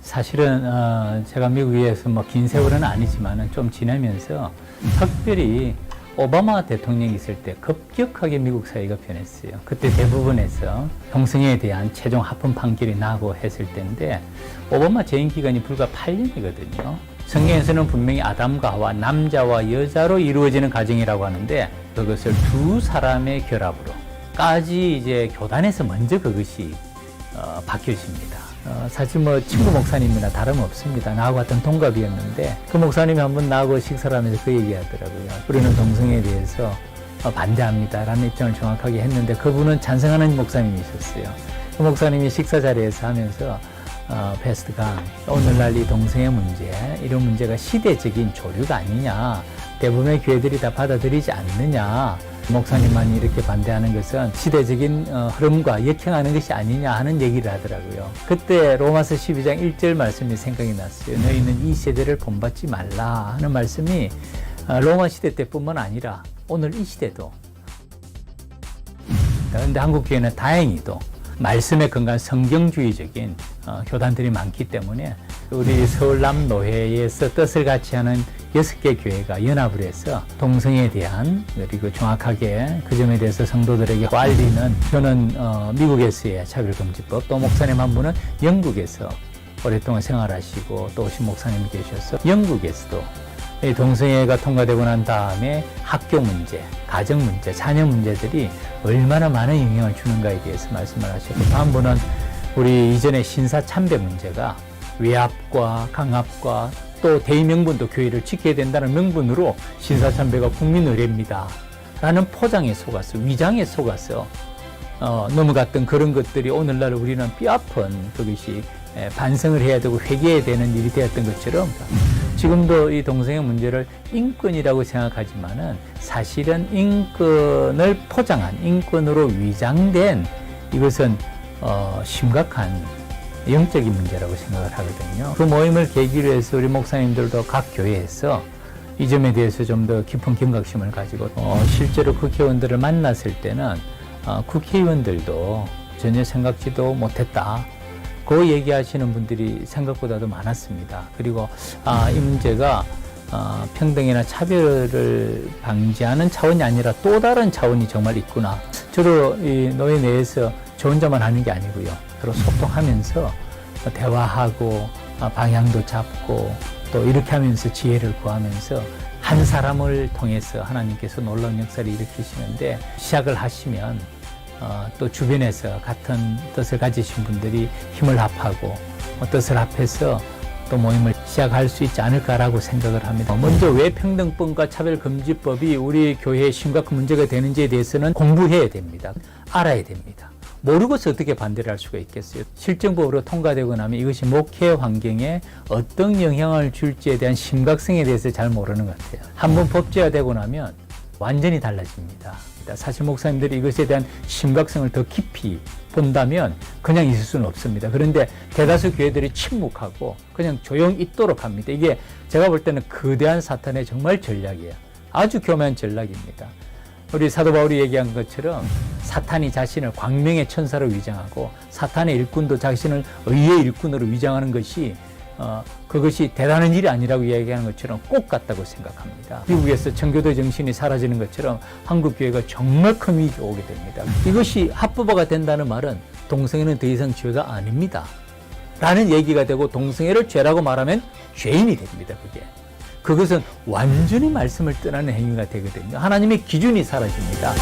사실은 제가 미국에서 뭐 긴 세월은 아니지만은 좀 지내면서 특별히 오바마 대통령이 있을 때 급격하게 미국 사회가 변했어요. 그때 대부분에서 동성애에 대한 최종 합헌 판결이 나고 했을 때인데 오바마 재임 기간이 불과 8년이거든요. 성경에서는 분명히 아담과 하와, 남자와 여자로 이루어지는 가정이라고 하는데 그것을 두 사람의 결합으로까지 이제 교단에서 먼저 그것이 바뀌어집니다. 사실 뭐 친구 목사님이나 다름없습니다. 나하고 같은 동갑이었는데 그 목사님이 한번 나하고 식사를 하면서 그 얘기하더라고요. 우리는 동성애에 대해서 반대합니다라는 입장을 정확하게 했는데 그분은 찬성하는 목사님이셨어요. 그 목사님이 식사 자리에서 하면서 패스트가 오늘날 이 동성애 문제, 이런 문제가 시대적인 조류가 아니냐, 대부분의 교회들이 다 받아들이지 않느냐, 목사님만이 이렇게 반대하는 것은 시대적인 흐름과 역행하는 것이 아니냐 하는 얘기를 하더라고요. 그때 로마서 12장 1절 말씀이 생각이 났어요. 너희는 이 세대를 본받지 말라 하는 말씀이 로마 시대 때뿐만 아니라 오늘 이 시대도. 그런데 한국 교회는 다행히도 말씀에 근거한 성경주의적인 교단들이 많기 때문에 우리 서울남노회에서 뜻을 같이 하는 6개 교회가 연합을 해서 동성애에 대한 그리고 정확하게 그 점에 대해서 성도들에게 알리는 저는 미국에서의 차별금지법, 또 목사님 한 분은 영국에서 오랫동안 생활하시고 또 오신 목사님이 계셔서 영국에서도 이 동성애가 통과되고 난 다음에 학교 문제, 가정 문제, 자녀 문제들이 얼마나 많은 영향을 주는가에 대해서 말씀을 하셨고 또 한 분은 우리 이전에 신사 참배 문제가 외압과 강압과 또 대의명분도 교회를 지켜야 된다는 명분으로 신사 참배가 국민 의례입니다 라는 포장에 속아서 위장에 속아서 넘어갔던 그런 것들이 오늘날 우리는 뼈아픈 그것이 반성을 해야 되고 회개해야 되는 일이 되었던 것처럼 지금도 이 동성애 문제를 인권이라고 생각하지만은 사실은 인권을 포장한 인권으로 위장된 이것은 심각한 영적인 문제라고 생각을 하거든요. 그 모임을 계기로 해서 우리 목사님들도 각 교회에서 이 점에 대해서 좀 더 깊은 경각심을 가지고 실제로 국회의원들을 만났을 때는 국회의원들도 전혀 생각지도 못했다. 그 얘기하시는 분들이 생각보다도 많았습니다. 그리고 이 문제가 평등이나 차별을 방지하는 차원이 아니라 또 다른 차원이 정말 있구나. 저도 이 노예 내에서 저 혼자만 하는 게 아니고요. 서로 소통하면서 대화하고 방향도 잡고 또 이렇게 하면서 지혜를 구하면서 한 사람을 통해서 하나님께서 놀라운 역사를 일으키시는데 시작을 하시면 또 주변에서 같은 뜻을 가지신 분들이 힘을 합하고 뜻을 합해서 또 모임을 시작할 수 있지 않을까라고 생각을 합니다. 먼저 왜 평등법과 차별금지법이 우리 교회에 심각한 문제가 되는지에 대해서는 공부해야 됩니다. 알아야 됩니다. 모르고서 어떻게 반대를 할 수가 있겠어요. 실정법으로 통과되고 나면 이것이 목회 환경에 어떤 영향을 줄지에 대한 심각성에 대해서 잘 모르는 것 같아요. 한번 법제화되고 나면 완전히 달라집니다. 사실 목사님들이 이것에 대한 심각성을 더 깊이 본다면 그냥 있을 수는 없습니다. 그런데 대다수 교회들이 침묵하고 그냥 조용히 있도록 합니다. 이게 제가 볼 때는 거대한 사탄의 정말 전략이에요. 아주 교묘한 전략입니다. 우리 사도 바울이 얘기한 것처럼 사탄이 자신을 광명의 천사로 위장하고 사탄의 일꾼도 자신을 의의 일꾼으로 위장하는 것이 그것이 대단한 일이 아니라고 이야기하는 것처럼 꼭 같다고 생각합니다. 미국에서 청교도 정신이 사라지는 것처럼 한국 교회가 정말 큰 위기가 오게 됩니다. 이것이 합법화가 된다는 말은 동성애는 더 이상 죄가 아닙니다 라는 얘기가 되고 동성애를 죄라고 말하면 죄인이 됩니다. 그것은 완전히 말씀을 떠나는 행위가 되거든요. 하나님의 기준이 사라집니다.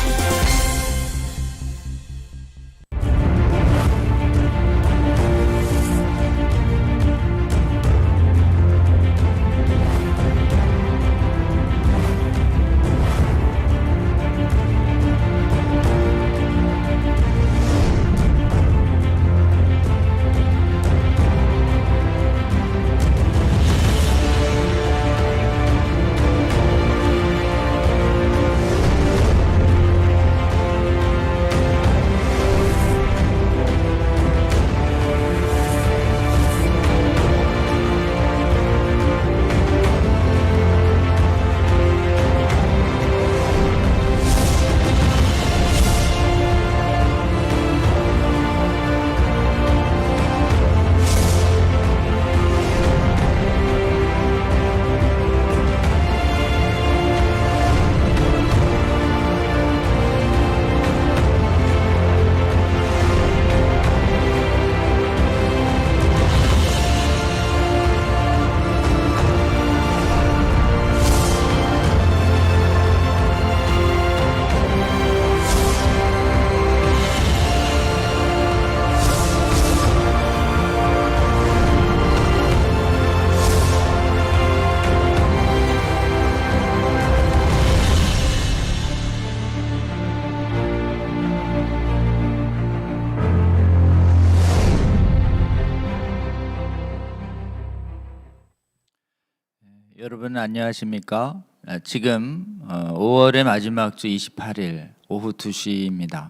여러분 안녕하십니까? 지금 5월의 마지막 주 28일 오후 2시입니다.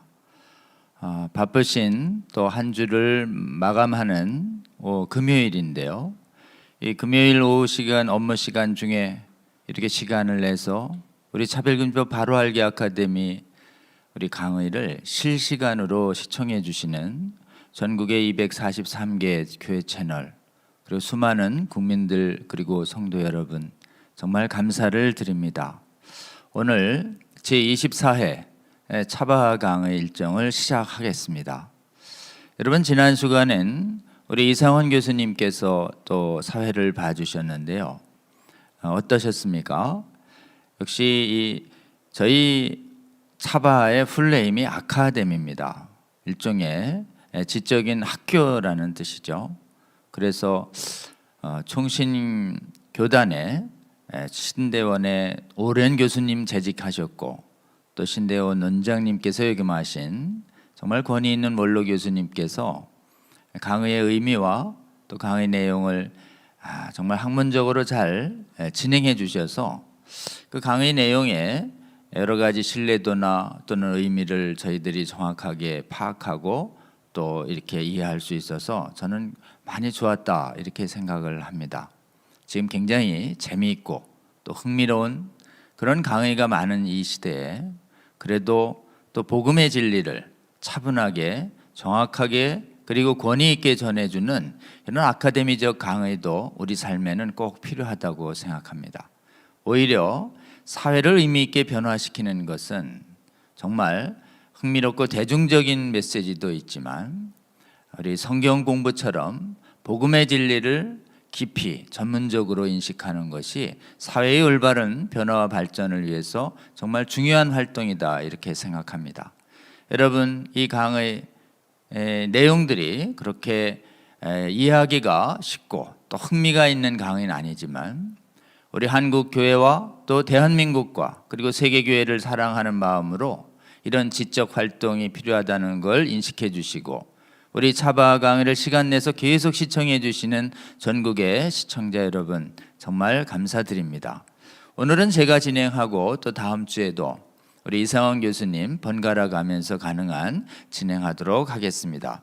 바쁘신 또 한 주를 마감하는 금요일인데요. 이 금요일 오후 시간 업무 시간 중에 이렇게 시간을 내서 우리 차별금지법 바로 알기 아카데미 우리 강의를 실시간으로 시청해 주시는 전국의 243개 교회 채널 그리고 수많은 국민들 그리고 성도 여러분 정말 감사를 드립니다. 오늘 제24회 차바 강의 일정을 시작하겠습니다. 여러분 지난 주간엔 우리 이상원 교수님께서 또 사회를 봐주셨는데요. 어떠셨습니까? 역시 저희 차바의 풀네임이 아카데미입니다. 일종의 지적인 학교라는 뜻이죠. 그래서 총신교단에 신대원의 오랜 교수님 재직하셨고 또 신대원 원장님께서 역임하신 정말 권위 있는 원로 교수님께서 강의의 의미와 또 강의 내용을 정말 학문적으로 잘 진행해 주셔서 그 강의 내용에 여러 가지 신뢰도나 또는 의미를 저희들이 정확하게 파악하고 또 이렇게 이해할 수 있어서 저는 많이 좋았다 이렇게 생각을 합니다. 지금 굉장히 재미있고 또 흥미로운 그런 강의가 많은 이 시대에 그래도 또 복음의 진리를 차분하게 정확하게 그리고 권위 있게 전해주는 이런 아카데미적 강의도 우리 삶에는 꼭 필요하다고 생각합니다. 오히려 사회를 의미 있게 변화시키는 것은 정말 흥미롭고 대중적인 메시지도 있지만 우리 성경 공부처럼 복음의 진리를 깊이 전문적으로 인식하는 것이 사회의 올바른 변화와 발전을 위해서 정말 중요한 활동이다 이렇게 생각합니다. 여러분 이 강의 내용들이 그렇게 이해하기가 쉽고 또 흥미가 있는 강의는 아니지만 우리 한국 교회와 또 대한민국과 그리고 세계 교회를 사랑하는 마음으로 이런 지적 활동이 필요하다는 걸 인식해 주시고 우리 차바 강의를 시간 내서 계속 시청해 주시는 전국의 시청자 여러분 정말 감사드립니다. 오늘은 제가 진행하고 또 다음 주에도 우리 이상원 교수님 번갈아 가면서 가능한 진행하도록 하겠습니다.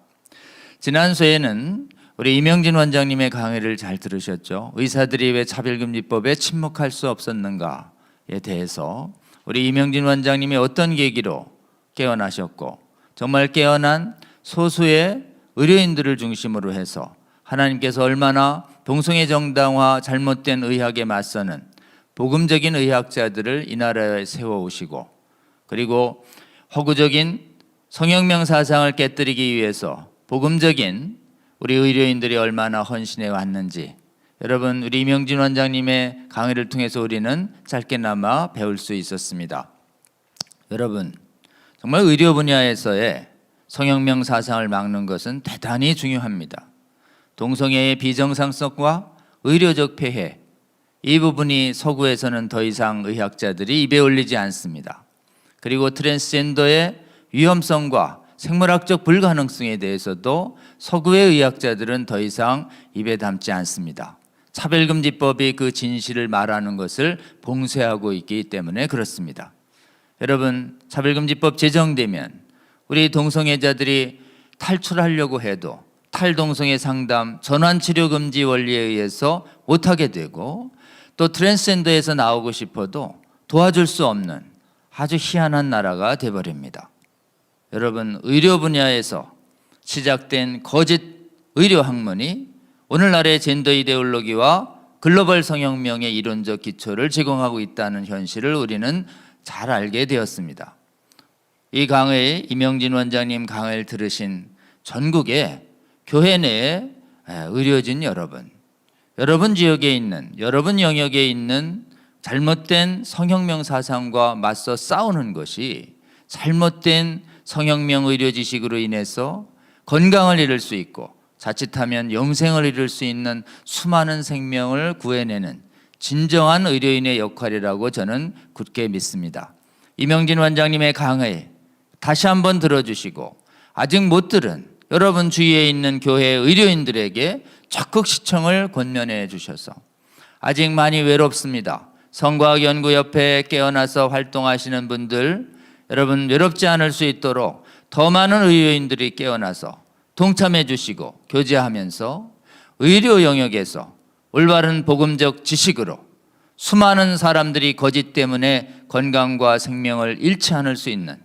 지난 수에는 우리 이명진 원장님의 강의를 잘 들으셨죠? 의사들이 왜 차별금지법에 침묵할 수 없었는가에 대해서 우리 이명진 원장님이 어떤 계기로 깨어나셨고 정말 깨어난 소수의 의료인들을 중심으로 해서 하나님께서 얼마나 동성애 정당화 잘못된 의학에 맞서는 복음적인 의학자들을 이 나라에 세워오시고 그리고 허구적인 성혁명 사상을 깨뜨리기 위해서 복음적인 우리 의료인들이 얼마나 헌신해 왔는지 여러분 우리 이명진 원장님의 강의를 통해서 우리는 짧게나마 배울 수 있었습니다. 여러분 정말 의료 분야에서의 성혁명 사상을 막는 것은 대단히 중요합니다. 동성애의 비정상성과 의료적 폐해 이 부분이 서구에서는 더 이상 의학자들이 입에 올리지 않습니다. 그리고 트랜스젠더의 위험성과 생물학적 불가능성에 대해서도 서구의 의학자들은 더 이상 입에 담지 않습니다. 차별금지법이 그 진실을 말하는 것을 봉쇄하고 있기 때문에 그렇습니다. 여러분 차별금지법 제정되면 우리 동성애자들이 탈출하려고 해도 탈동성애 상담 전환치료금지 원리에 의해서 못하게 되고 또 트랜스젠더에서 나오고 싶어도 도와줄 수 없는 아주 희한한 나라가 돼버립니다. 여러분 의료 분야에서 시작된 거짓 의료 학문이 오늘날의 젠더 이데올로기와 글로벌 성혁명의 이론적 기초를 제공하고 있다는 현실을 우리는 잘 알게 되었습니다. 이 강의에 이명진 원장님 강의를 들으신 전국의 교회 내의 의료진 여러분 지역에 있는 여러분 영역에 있는 잘못된 성혁명 사상과 맞서 싸우는 것이 잘못된 성혁명 의료 지식으로 인해서 건강을 잃을 수 있고 자칫하면 영생을 잃을 수 있는 수많은 생명을 구해내는 진정한 의료인의 역할이라고 저는 굳게 믿습니다. 이명진 원장님의 강의 다시 한번 들어주시고 아직 못 들은 여러분 주위에 있는 교회 의료인들에게 적극 시청을 권면해 주셔서 아직 많이 외롭습니다. 성과학연구협회에 깨어나서 활동하시는 분들, 여러분 외롭지 않을 수 있도록 더 많은 의료인들이 깨어나서 동참해 주시고 교제하면서 의료 영역에서 올바른 복음적 지식으로 수많은 사람들이 거짓 때문에 건강과 생명을 잃지 않을 수 있는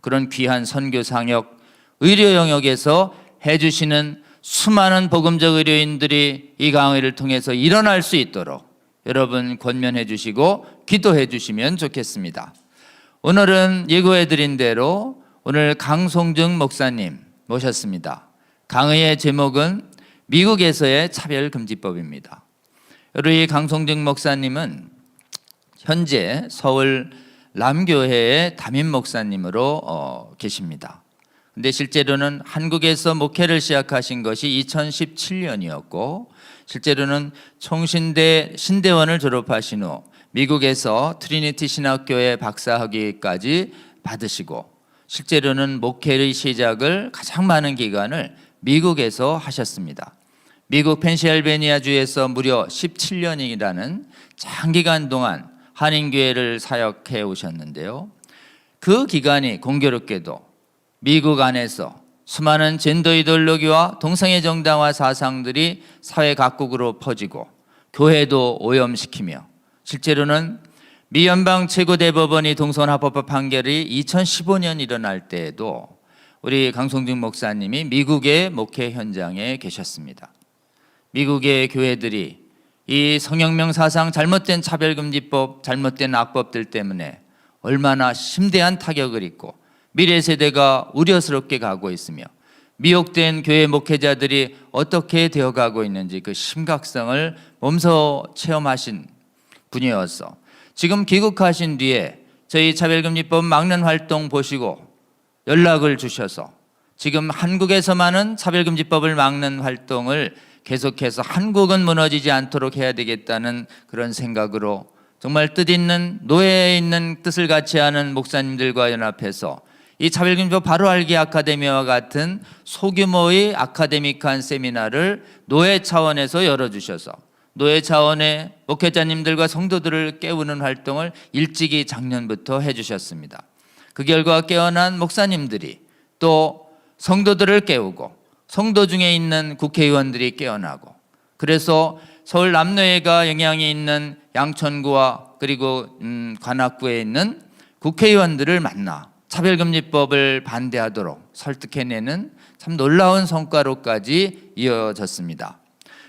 그런 귀한 선교 상역 의료 영역에서 해주시는 수많은 복음적 의료인들이 이 강의를 통해서 일어날 수 있도록 여러분 권면해 주시고 기도해 주시면 좋겠습니다. 오늘은 예고해 드린 대로 오늘 강송중 목사님 모셨습니다. 강의의 제목은 미국에서의 차별금지법입니다. 우리 강송중 목사님은 현재 서울 남교회의 담임 목사님으로 계십니다. 근데 실제로는 한국에서 목회를 시작하신 것이 2017년이었고 실제로는 총신대 신대원을 졸업하신 후 미국에서 트리니티 신학교의 박사학위까지 받으시고 실제로는 목회의 시작을 가장 많은 기간을 미국에서 하셨습니다. 미국 펜실베니아주에서 무려 17년이라는 장기간 동안 한인교회를 사역해 오셨는데요. 그 기간이 공교롭게도 미국 안에서 수많은 젠더 이데올로기와 동성애 정당화 사상들이 사회 각국으로 퍼지고 교회도 오염시키며 실제로는 미 연방 최고대법원이 동성합법화 판결이 2015년 일어날 때에도 우리 강송중 목사님이 미국의 목회 현장에 계셨습니다. 미국의 교회들이 이 성혁명 사상, 잘못된 차별금지법, 잘못된 악법들 때문에 얼마나 심대한 타격을 입고 미래 세대가 우려스럽게 가고 있으며 미혹된 교회 목회자들이 어떻게 되어가고 있는지 그 심각성을 몸소 체험하신 분이어서 지금 귀국하신 뒤에 저희 차별금지법 막는 활동 보시고 연락을 주셔서 지금 한국에서만은 차별금지법을 막는 활동을 계속해서 한국은 무너지지 않도록 해야 되겠다는 그런 생각으로 정말 뜻있는 노예에 있는 뜻을 같이 하는 목사님들과 연합해서 이 차별금지법 바로 알기 아카데미와 같은 소규모의 아카데믹한 세미나를 노예 차원에서 열어주셔서 노예 차원의 목회자님들과 성도들을 깨우는 활동을 일찍이 작년부터 해주셨습니다. 그 결과 깨어난 목사님들이 또 성도들을 깨우고 성도 중에 있는 국회의원들이 깨어나고 그래서 서울 남노예가 영향이 있는 양천구와 그리고 관악구에 있는 국회의원들을 만나 차별금지법을 반대하도록 설득해내는 참 놀라운 성과로까지 이어졌습니다.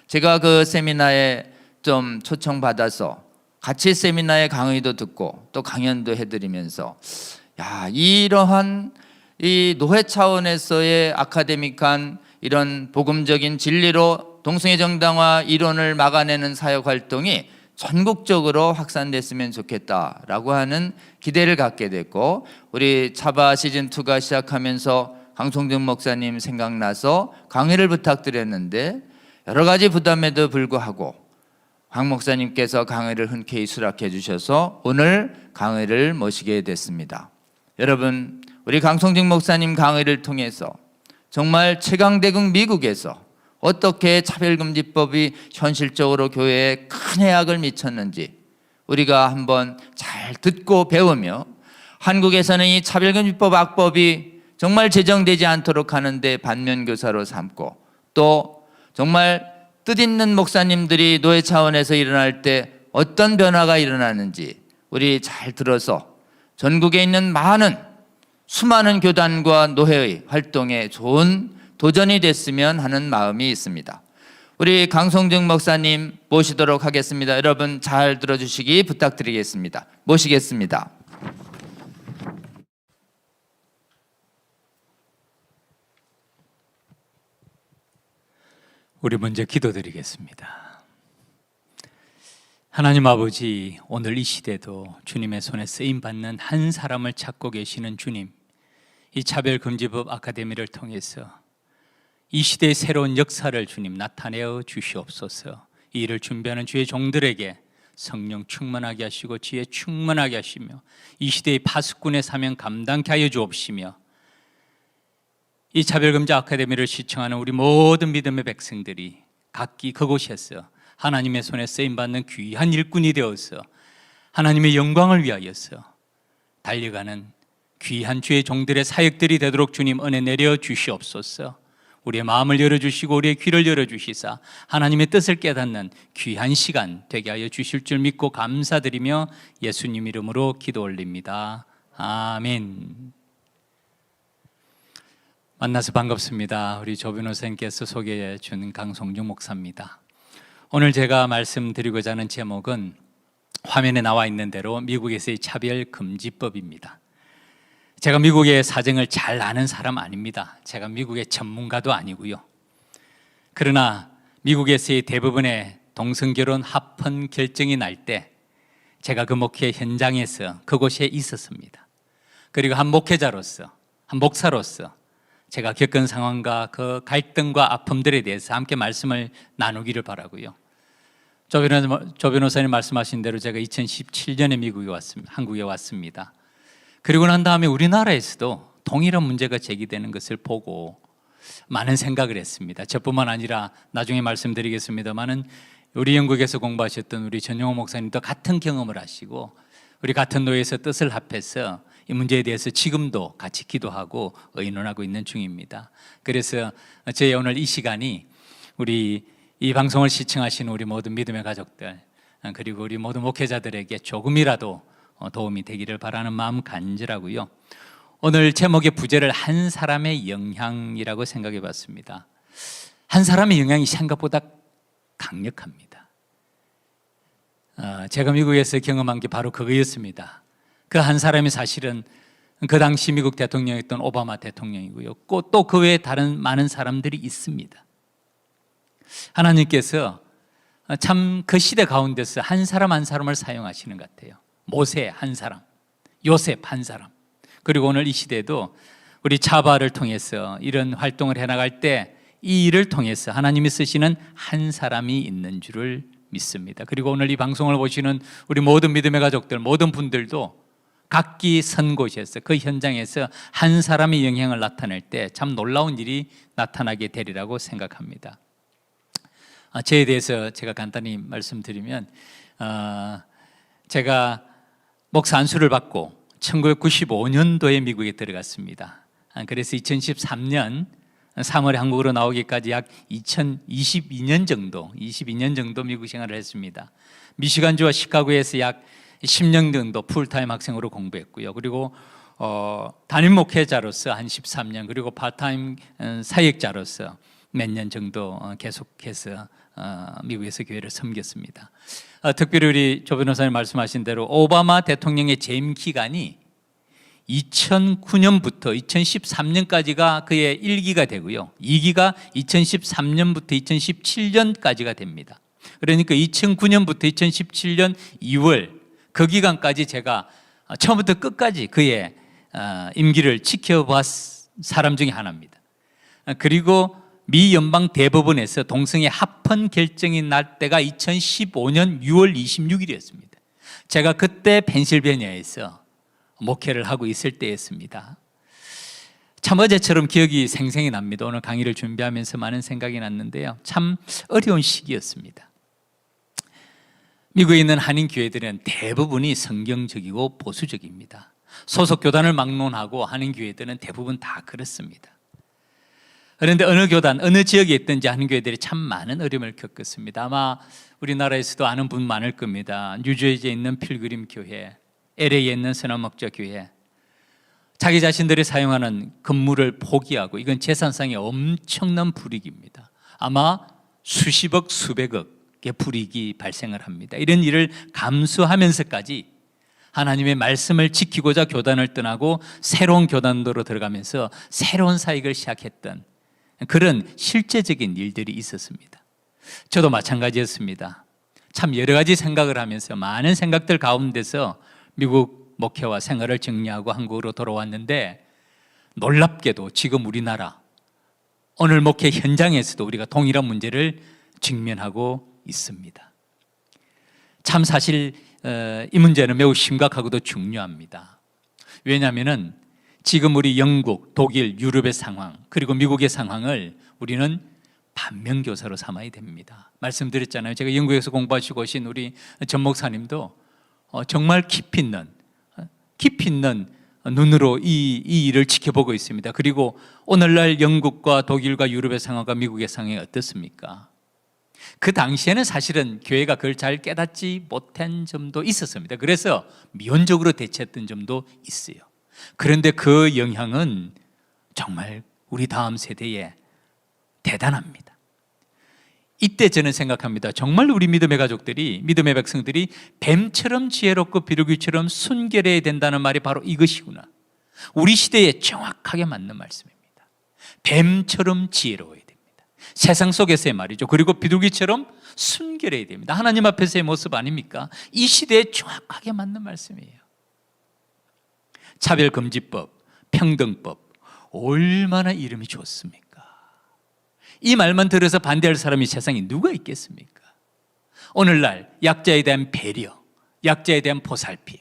제가 그 세미나에 좀 초청받아서 같이 세미나에 강의도 듣고 또 강연도 해드리면서 이러한 이 노회 차원에서의 아카데믹한 이런 복음적인 진리로 동성애 정당화 이론을 막아내는 사역 활동이 전국적으로 확산됐으면 좋겠다라고 하는 기대를 갖게 됐고 우리 차바 시즌2가 시작하면서 강송중 목사님 생각나서 강의를 부탁드렸는데 여러 가지 부담에도 불구하고 강 목사님께서 강의를 흔쾌히 수락해 주셔서 오늘 강의를 모시게 됐습니다. 여러분 우리 강송중 목사님 강의를 통해서 정말 최강대국 미국에서 어떻게 차별금지법이 현실적으로 교회에 큰 해악을 미쳤는지 우리가 한번 잘 듣고 배우며 한국에서는 이 차별금지법 악법이 정말 제정되지 않도록 하는데 반면교사로 삼고 또 정말 뜻있는 목사님들이 노예 차원에서 일어날 때 어떤 변화가 일어나는지 우리 잘 들어서 전국에 있는 수많은 교단과 노회의 활동에 좋은 도전이 됐으면 하는 마음이 있습니다. 우리 강송중 목사님 모시도록 하겠습니다. 여러분 잘 들어주시기 부탁드리겠습니다. 모시겠습니다. 우리 먼저 기도드리겠습니다. 하나님 아버지, 오늘 이 시대도 주님의 손에 쓰임받는 한 사람을 찾고 계시는 주님, 이 차별금지법 아카데미를 통해서 이 시대의 새로운 역사를 주님 나타내어 주시옵소서. 이 일을 준비하는 주의 종들에게 성령 충만하게 하시고 지혜 충만하게 하시며 이 시대의 파수꾼의 사명 감당케 하여 주옵시며 이 차별금지 아카데미를 시청하는 우리 모든 믿음의 백성들이 각기 그곳에서 하나님의 손에 쓰임받는 귀한 일꾼이 되어서 하나님의 영광을 위하여서 달려가는 귀한 주의 종들의 사역들이 되도록 주님 은혜 내려 주시옵소서. 우리의 마음을 열어주시고 우리의 귀를 열어주시사 하나님의 뜻을 깨닫는 귀한 시간 되게 하여 주실 줄 믿고 감사드리며 예수님 이름으로 기도 올립니다. 아멘. 만나서 반갑습니다. 우리 조 변호사님께서 소개해 준 강성중 목사입니다. 오늘 제가 말씀드리고자 하는 제목은 화면에 나와 있는 대로 미국에서의 차별금지법입니다. 제가 미국의 사정을 잘 아는 사람 아닙니다. 제가 미국의 전문가도 아니고요. 그러나 미국에서의 대부분의 동성결혼 합헌 결정이 날 때 제가 그 목회 현장에서 그곳에 있었습니다. 그리고 한 목회자로서, 한 목사로서 제가 겪은 상황과 그 갈등과 아픔들에 대해서 함께 말씀을 나누기를 바라고요. 조 변호사님 말씀하신 대로 제가 2017년에 한국에 왔습니다. 그리고 난 다음에 우리나라에서도 동일한 문제가 제기되는 것을 보고 많은 생각을 했습니다. 저뿐만 아니라 나중에 말씀드리겠습니다만은 우리 영국에서 공부하셨던 우리 전용호 목사님도 같은 경험을 하시고 우리 같은 노예에서 뜻을 합해서 이 문제에 대해서 지금도 같이 기도하고 의논하고 있는 중입니다. 그래서 저희 오늘 이 시간이 우리 이 방송을 시청하시는 우리 모든 믿음의 가족들 그리고 우리 모든 목회자들에게 조금이라도 도움이 되기를 바라는 마음 간절하고요. 오늘 제목의 부제를 한 사람의 영향이라고 생각해 봤습니다. 한 사람의 영향이 생각보다 강력합니다. 제가 미국에서 경험한 게 바로 그거였습니다. 그 한 사람이 사실은 그 당시 미국 대통령이었던 오바마 대통령이고요. 또 그 외에 다른 많은 사람들이 있습니다. 하나님께서 참 그 시대 가운데서 한 사람 한 사람을 사용하시는 것 같아요. 모세 한 사람, 요셉 한 사람, 그리고 오늘 이 시대도 우리 차바를 통해서 이런 활동을 해나갈 때 이 일을 통해서 하나님이 쓰시는 한 사람이 있는 줄을 믿습니다. 그리고 오늘 이 방송을 보시는 우리 모든 믿음의 가족들, 모든 분들도 각기 선 곳에서 그 현장에서 한 사람의 영향을 나타낼 때 참 놀라운 일이 나타나게 되리라고 생각합니다. 저에 대해서 제가 간단히 말씀드리면 제가 목사 안수를 받고 1995년도에 미국에 들어갔습니다. 그래서 2013년 3월에 한국으로 나오기까지 약 22년 정도 미국 생활을 했습니다. 미시간주와 시카고에서 약 10년 정도 풀타임 학생으로 공부했고요. 그리고 담임 목회자로서 한 13년, 그리고 파트타임 사역자로서 몇 년 정도 계속해서 미국에서 교회를 섬겼습니다. 특별히 우리 조 변호사님 말씀하신 대로 오바마 대통령의 재임 기간이 2009년부터 2013년까지가 그의 1기가 되고요. 2기가 2013년부터 2017년까지가 됩니다. 그러니까 2009년부터 2017년 2월 그 기간까지 제가 처음부터 끝까지 그의 임기를 지켜본 사람 중에 하나입니다. 그리고 미 연방 대법원에서 동성애 합헌 결정이 날 때가 2015년 6월 26일이었습니다. 제가 그때 펜실베니아에서 목회를 하고 있을 때였습니다. 참 어제처럼 기억이 생생히 납니다. 오늘 강의를 준비하면서 많은 생각이 났는데요. 참 어려운 시기였습니다. 미국에 있는 한인 교회들은 대부분이 성경적이고 보수적입니다. 소속 교단을 막론하고 한인 교회들은 대부분 다 그렇습니다. 그런데 어느 교단, 어느 지역에 있든지 한인 교회들이 참 많은 어려움을 겪었습니다. 아마 우리나라에서도 아는 분 많을 겁니다. 뉴저지에 있는 필그림 교회, LA에 있는 선한목자 교회, 자기 자신들이 사용하는 건물을 포기하고, 이건 재산상의 엄청난 불이익입니다. 아마 수십억, 수백억의 불이익이 발생을 합니다. 이런 일을 감수하면서까지 하나님의 말씀을 지키고자 교단을 떠나고 새로운 교단으로 들어가면서 새로운 사역을 시작했던 그런 실제적인 일들이 있었습니다. 저도 마찬가지였습니다. 참 여러 가지 생각을 하면서 많은 생각들 가운데서 미국 목회와 생활을 정리하고 한국으로 돌아왔는데, 놀랍게도 지금 우리나라 오늘 목회 현장에서도 우리가 동일한 문제를 직면하고 있습니다. 참 사실 이 문제는 매우 심각하고도 중요합니다. 왜냐하면 지금 우리 영국, 독일, 유럽의 상황, 그리고 미국의 상황을 우리는 반면교사로 삼아야 됩니다. 말씀드렸잖아요. 제가 영국에서 공부하시고 오신 우리 전 목사님도 정말 깊이 있는 눈으로 이 일을 지켜보고 있습니다. 그리고 오늘날 영국과 독일과 유럽의 상황과 미국의 상황이 어떻습니까? 그 당시에는 사실은 교회가 그걸 잘 깨닫지 못한 점도 있었습니다. 그래서 미온적으로 대처했던 점도 있어요. 그런데 그 영향은 정말 우리 다음 세대에 대단합니다. 이때 저는 생각합니다. 정말 우리 믿음의 가족들이, 믿음의 백성들이 뱀처럼 지혜롭고 비둘기처럼 순결해야 된다는 말이 바로 이것이구나. 우리 시대에 정확하게 맞는 말씀입니다. 뱀처럼 지혜로워야 됩니다. 세상 속에서의 말이죠. 그리고 비둘기처럼 순결해야 됩니다. 하나님 앞에서의 모습 아닙니까? 이 시대에 정확하게 맞는 말씀이에요. 차별금지법, 평등법, 얼마나 이름이 좋습니까? 이 말만 들어서 반대할 사람이 세상에 누가 있겠습니까? 오늘날 약자에 대한 배려, 약자에 대한 보살핌,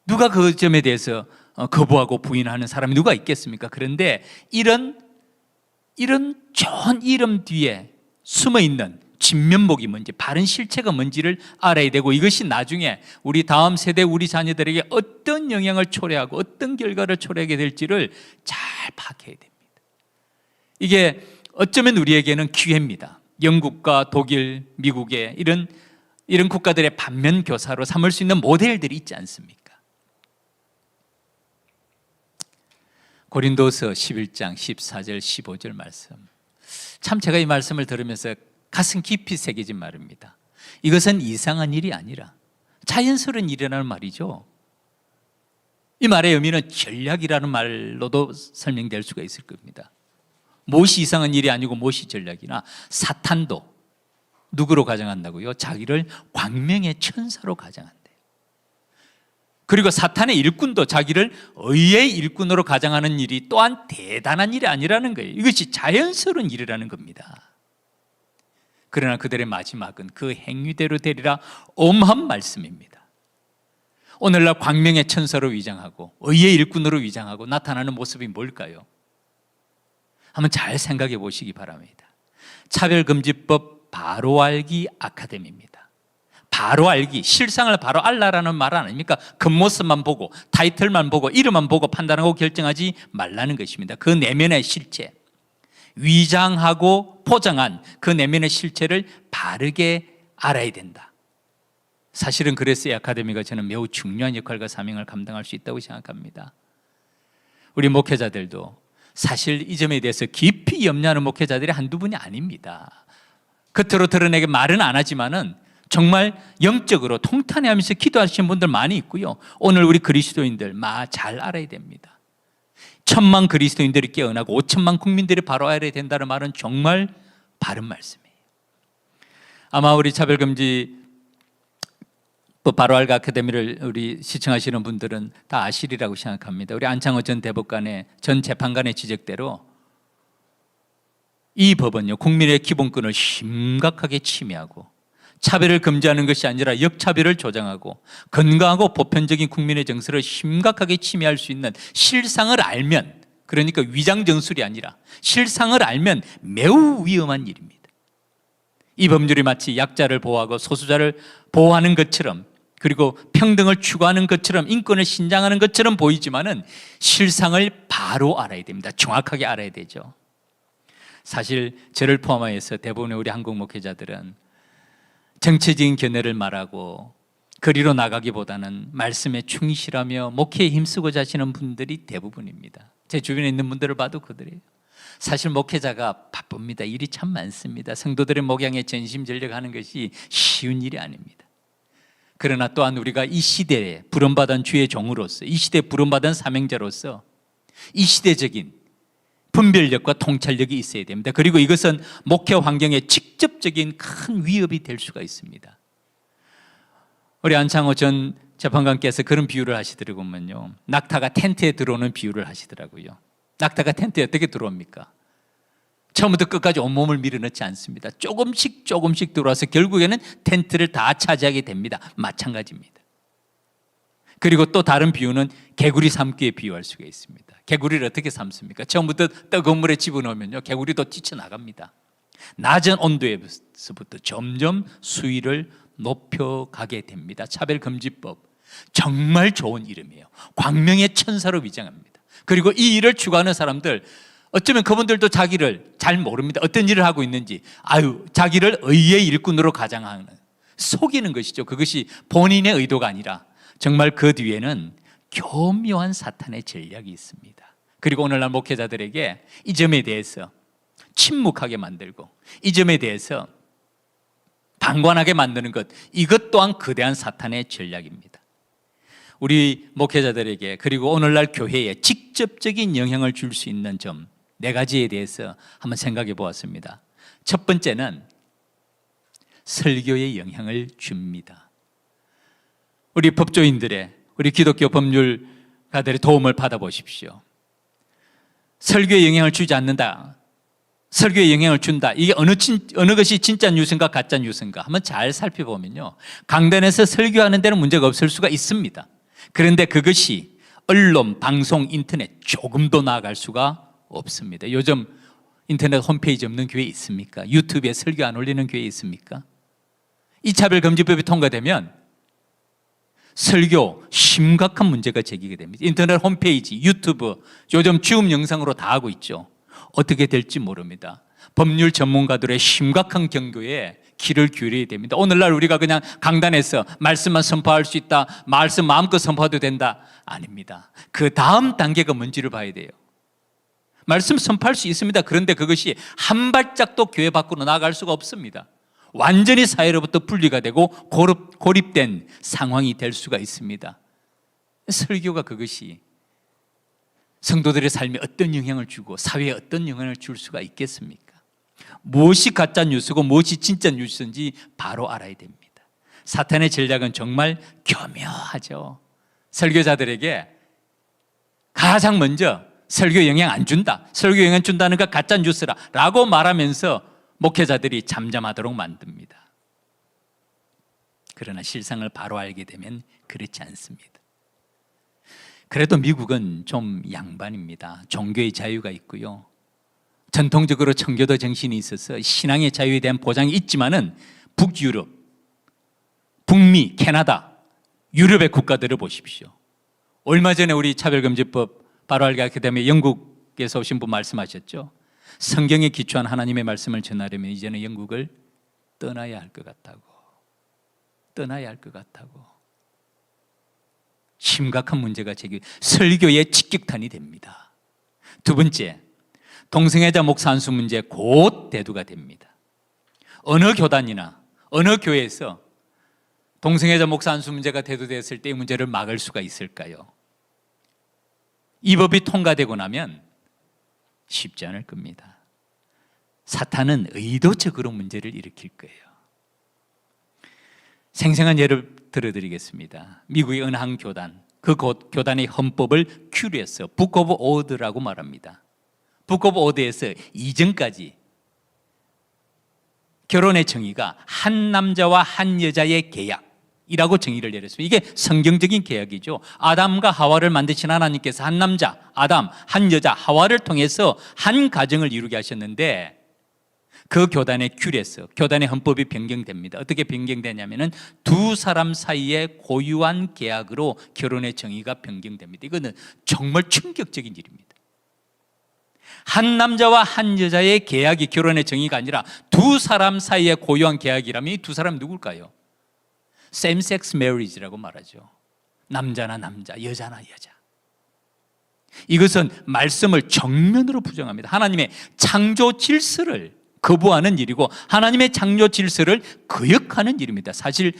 누가 그 점에 대해서 거부하고 부인하는 사람이 누가 있겠습니까? 그런데 이런 좋은 이름 뒤에 숨어있는 진면목이 뭔지, 바른 실체가 뭔지를 알아야 되고, 이것이 나중에 우리 다음 세대, 우리 자녀들에게 어떤 영향을 초래하고 어떤 결과를 초래하게 될지를 잘 파악해야 됩니다. 이게 어쩌면 우리에게는 기회입니다. 영국과 독일, 미국의 이런 국가들의 반면 교사로 삼을 수 있는 모델들이 있지 않습니까? 고린도서 11장 14절 15절 말씀, 참 제가 이 말씀을 들으면서 가슴 깊이 새겨진 말입니다. 이것은 이상한 일이 아니라 자연스러운 일이라는 말이죠. 이 말의 의미는 전략이라는 말로도 설명될 수가 있을 겁니다. 무엇이 이상한 일이 아니고 무엇이 전략이나, 사탄도 누구로 가정한다고요? 자기를 광명의 천사로 가정한대요. 그리고 사탄의 일꾼도 자기를 의의 일꾼으로 가정하는 일이 또한 대단한 일이 아니라는 거예요. 이것이 자연스러운 일이라는 겁니다. 그러나 그들의 마지막은 그 행위대로 되리라, 엄한 말씀입니다. 오늘날 광명의 천사로 위장하고 의의 일꾼으로 위장하고 나타나는 모습이 뭘까요? 한번 잘 생각해 보시기 바랍니다. 차별금지법 바로 알기 아카데미입니다. 바로 알기, 실상을 바로 알라라는 말 아닙니까? 겉모습만 보고, 타이틀만 보고, 이름만 보고 판단하고 결정하지 말라는 것입니다. 그 내면의 실체, 위장하고 포장한 그 내면의 실체를 바르게 알아야 된다. 사실은 그래서 이 아카데미가 저는 매우 중요한 역할과 사명을 감당할 수 있다고 생각합니다. 우리 목회자들도 사실 이 점에 대해서 깊이 염려하는 목회자들이 한두 분이 아닙니다. 겉으로 드러내게 말은 안 하지만은 정말 영적으로 통탄해하면서 기도하시는 분들 많이 있고요. 오늘 우리 그리스도인들 잘 알아야 됩니다. 1,000만 그리스도인들이 깨어나고 5천만 국민들이 바로 알아야 된다는 말은 정말 바른 말씀이에요. 아마 우리 차별금지 바로 알기 아카데미를 우리 시청하시는 분들은 다 아시리라고 생각합니다. 우리 안창호 전 대법관의 전 재판관의 지적대로 이 법은요, 국민의 기본권을 심각하게 침해하고 차별을 금지하는 것이 아니라 역차별을 조장하고 건강하고 보편적인 국민의 정서를 심각하게 침해할 수 있는 실상을 알면, 그러니까 위장전술이 아니라 실상을 알면 매우 위험한 일입니다. 이 법률이 마치 약자를 보호하고 소수자를 보호하는 것처럼, 그리고 평등을 추구하는 것처럼, 인권을 신장하는 것처럼 보이지만은 실상을 바로 알아야 됩니다. 정확하게 알아야 되죠. 사실 저를 포함하여서 대부분의 우리 한국 목회자들은 정치적인 견해를 말하고 거리로 나가기보다는 말씀에 충실하며 목회에 힘쓰고자 하시는 분들이 대부분입니다. 제 주변에 있는 분들을 봐도 그들이에요. 사실 목회자가 바쁩니다. 일이 참 많습니다. 성도들의 목양에 전심전력하는 것이 쉬운 일이 아닙니다. 그러나 또한 우리가 이 시대에 부름받은 주의 종으로서, 이 시대에 부름받은 사명자로서 이 시대적인 분별력과 통찰력이 있어야 됩니다. 그리고 이것은 목회 환경에 직접적인 큰 위협이 될 수가 있습니다. 우리 안창호 전 재판관께서 그런 비유를 하시더라고요. 낙타가 텐트에 들어오는 비유를 하시더라고요. 낙타가 텐트에 어떻게 들어옵니까? 처음부터 끝까지 온몸을 밀어넣지 않습니다. 조금씩 들어와서 결국에는 텐트를 다 차지하게 됩니다. 마찬가지입니다. 그리고 또 다른 비유는 개구리 삶기에 비유할 수가 있습니다. 개구리를 어떻게 삶습니까? 처음부터 뜨거운 물에 집어넣으면요, 개구리도 뛰쳐나갑니다. 낮은 온도에서부터 점점 수위를 높여가게 됩니다. 차별금지법 정말 좋은 이름이에요. 광명의 천사로 위장합니다. 그리고 이 일을 추구하는 사람들 어쩌면 그분들도 자기를 잘 모릅니다. 어떤 일을 하고 있는지. 자기를 의의 일꾼으로 가장하는, 속이는 것이죠. 그것이 본인의 의도가 아니라 정말 그 뒤에는 교묘한 사탄의 전략이 있습니다. 그리고 오늘날 목회자들에게 이 점에 대해서 침묵하게 만들고 이 점에 대해서 방관하게 만드는 것, 이것 또한 거대한 사탄의 전략입니다. 우리 목회자들에게 그리고 오늘날 교회에 직접적인 영향을 줄 수 있는 점 4가지에 대해서 한번 생각해 보았습니다. 첫 번째는 설교에 영향을 줍니다. 우리 법조인들의, 우리 기독교 법률가들의 도움을 받아보십시오. 설교에 영향을 주지 않는다, 설교에 영향을 준다, 이게 어느 것이 진짜 뉴스인가 가짜 뉴스인가 한번 잘 살펴보면요, 강단에서 설교하는 데는 문제가 없을 수가 있습니다. 그런데 그것이 언론, 방송, 인터넷 조금도 나아갈 수가 없습니다. 요즘 인터넷 홈페이지 없는 교회 있습니까? 유튜브에 설교 안 올리는 교회 있습니까? 이 차별금지법이 통과되면 설교 심각한 문제가 제기가 됩니다. 인터넷 홈페이지, 유튜브, 요즘 줌 영상으로 다 하고 있죠. 어떻게 될지 모릅니다. 법률 전문가들의 심각한 경고에 귀를 기울여야 됩니다. 오늘날 우리가 그냥 강단에서 말씀만 선포할 수 있다, 말씀 마음껏 선포해도 된다, 아닙니다. 그 다음 단계가 뭔지를 봐야 돼요. 말씀 선포할 수 있습니다. 그런데 그것이 한 발짝도 교회 밖으로 나갈 수가 없습니다. 완전히 사회로부터 분리가 되고 고립된 상황이 될 수가 있습니다. 설교가 그것이 성도들의 삶에 어떤 영향을 주고 사회에 어떤 영향을 줄 수가 있겠습니까? 무엇이 가짜 뉴스고 무엇이 진짜 뉴스인지 바로 알아야 됩니다. 사탄의 전략은 정말 교묘하죠. 설교자들에게 가장 먼저 설교 영향 안 준다, 설교 영향 준다는 거 가짜 뉴스라 라고 말하면서 목회자들이 잠잠하도록 만듭니다. 그러나 실상을 바로 알게 되면 그렇지 않습니다. 그래도 미국은 좀 양반입니다. 종교의 자유가 있고요, 전통적으로 청교도 정신이 있어서 신앙의 자유에 대한 보장이 있지만은 북유럽, 북미, 캐나다, 유럽의 국가들을 보십시오. 얼마 전에 우리 차별금지법 바로 알게 아카데미 영국에서 오신 분 말씀하셨죠. 성경에 기초한 하나님의 말씀을 전하려면 이제는 영국을 떠나야 할 것 같다고. 떠나야 할 것 같다고. 심각한 문제가 설교의 직격탄이 됩니다. 두 번째, 동성애자 목사 안수 문제 곧 대두가 됩니다. 어느 교단이나 어느 교회에서 동성애자 목사 안수 문제가 대두되었을 때 이 문제를 막을 수가 있을까요? 이 법이 통과되고 나면 쉽지 않을 겁니다. 사탄은 의도적으로 문제를 일으킬 거예요. 생생한 예를 들어드리겠습니다. 미국의 어느 한 교단, 그 교단의 헌법을 큐리에서 북 오브 오드라고 말합니다. 북 오브 오드에서 이전까지 결혼의 정의가 한 남자와 한 여자의 계약이라고 정의를 내렸습니다. 이게 성경적인 계약이죠. 아담과 하와를 만드신 하나님께서 한 남자, 아담, 한 여자, 하와를 통해서 한 가정을 이루게 하셨는데 그 교단의 큐리에서 교단의 헌법이 변경됩니다. 어떻게 변경되냐면은 두 사람 사이의 고유한 계약으로 결혼의 정의가 변경됩니다. 이거는 정말 충격적인 일입니다. 한 남자와 한 여자의 계약이 결혼의 정의가 아니라 두 사람 사이의 고유한 계약이라면 이 두 사람 누굴까요? Same-sex marriage라고 말하죠. 남자나 남자, 여자나 여자. 이것은 말씀을 정면으로 부정합니다. 하나님의 창조 질서를 거부하는 일이고 하나님의 창조 질서를 거역하는 일입니다. 사실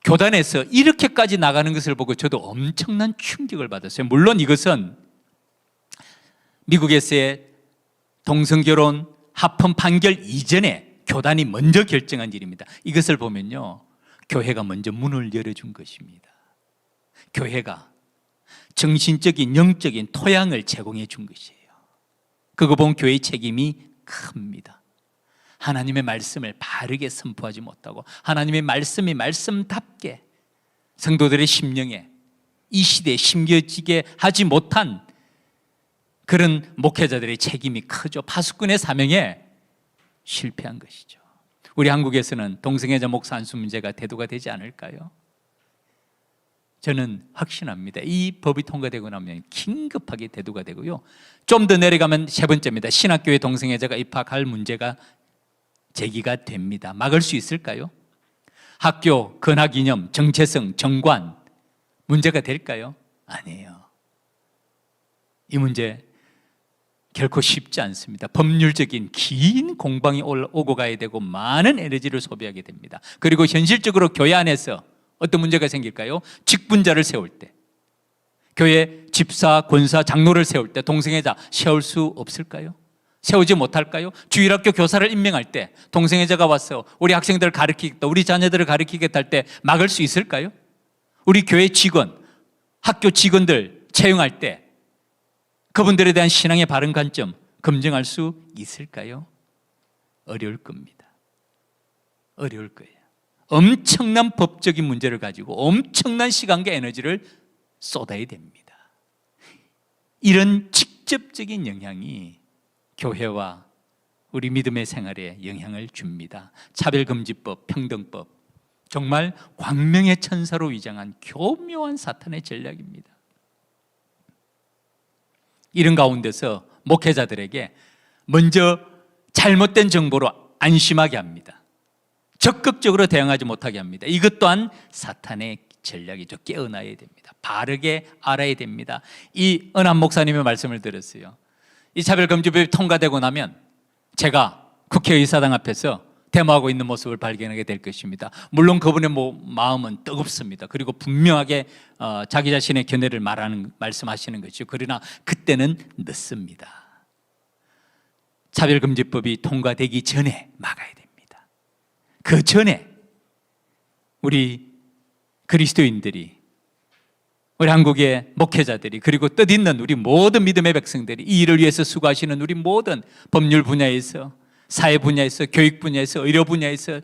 교단에서 이렇게까지 나가는 것을 보고 저도 엄청난 충격을 받았어요. 물론 이것은 미국에서의 동성결혼 합헌 판결 이전에 교단이 먼저 결정한 일입니다. 이것을 보면요, 교회가 먼저 문을 열어준 것입니다. 교회가 정신적인 영적인 토양을 제공해 준 것이에요. 그거 보면 교회의 책임이 큽니다. 하나님의 말씀을 바르게 선포하지 못하고 하나님의 말씀이 말씀답게 성도들의 심령에 이 시대에 심겨지게 하지 못한 그런 목회자들의 책임이 크죠. 파수꾼의 사명에 실패한 것이죠. 우리 한국에서는 동성애자 목사 안수 문제가 대두가 되지 않을까요? 저는 확신합니다. 이 법이 통과되고 나면 긴급하게 대두가 되고요. 좀 더 내려가면 세 번째입니다. 신학교에 동성애자가 입학할 문제가 제기가 됩니다. 막을 수 있을까요? 학교, 근학이념, 정체성, 정관 문제가 될까요? 아니에요. 이 문제 결코 쉽지 않습니다. 법률적인 긴 공방이 오고 가야 되고 많은 에너지를 소비하게 됩니다. 그리고 현실적으로 교회 안에서 어떤 문제가 생길까요? 직분자를 세울 때, 교회 집사, 권사, 장로를 세울 때 동성애자 세울 수 없을까요? 세우지 못할까요? 주일학교 교사를 임명할 때 동성애자가 와서 우리 학생들을 가르치겠다, 우리 자녀들을 가르치겠다 할 때 막을 수 있을까요? 우리 교회 직원, 학교 직원들 채용할 때 그분들에 대한 신앙의 바른 관점 검증할 수 있을까요? 어려울 겁니다. 어려울 거예요. 엄청난 법적인 문제를 가지고 엄청난 시간과 에너지를 쏟아야 됩니다. 이런 직접적인 영향이 교회와 우리 믿음의 생활에 영향을 줍니다. 차별금지법, 평등법, 정말 광명의 천사로 위장한 교묘한 사탄의 전략입니다. 이런 가운데서 목회자들에게 먼저 잘못된 정보로 안심하게 합니다. 적극적으로 대응하지 못하게 합니다. 이것 또한 사탄의 전략이죠. 깨어나야 됩니다. 바르게 알아야 됩니다. 이 은한 목사님의 말씀을 들었어요. 이 차별금지법이 통과되고 나면 제가 국회의사당 앞에서 데모하고 있는 모습을 발견하게 될 것입니다. 물론 그분의 마음은 뜨겁습니다. 그리고 분명하게 자기 자신의 견해를 말씀하시는 것이죠. 그러나 그때는 늦습니다. 차별금지법이 통과되기 전에 막아야 됩니다. 그 전에 우리 그리스도인들이, 우리 한국의 목회자들이, 그리고 뜻있는 우리 모든 믿음의 백성들이, 이 일을 위해서 수고하시는 우리 모든 법률 분야에서, 사회 분야에서, 교육 분야에서, 의료 분야에서,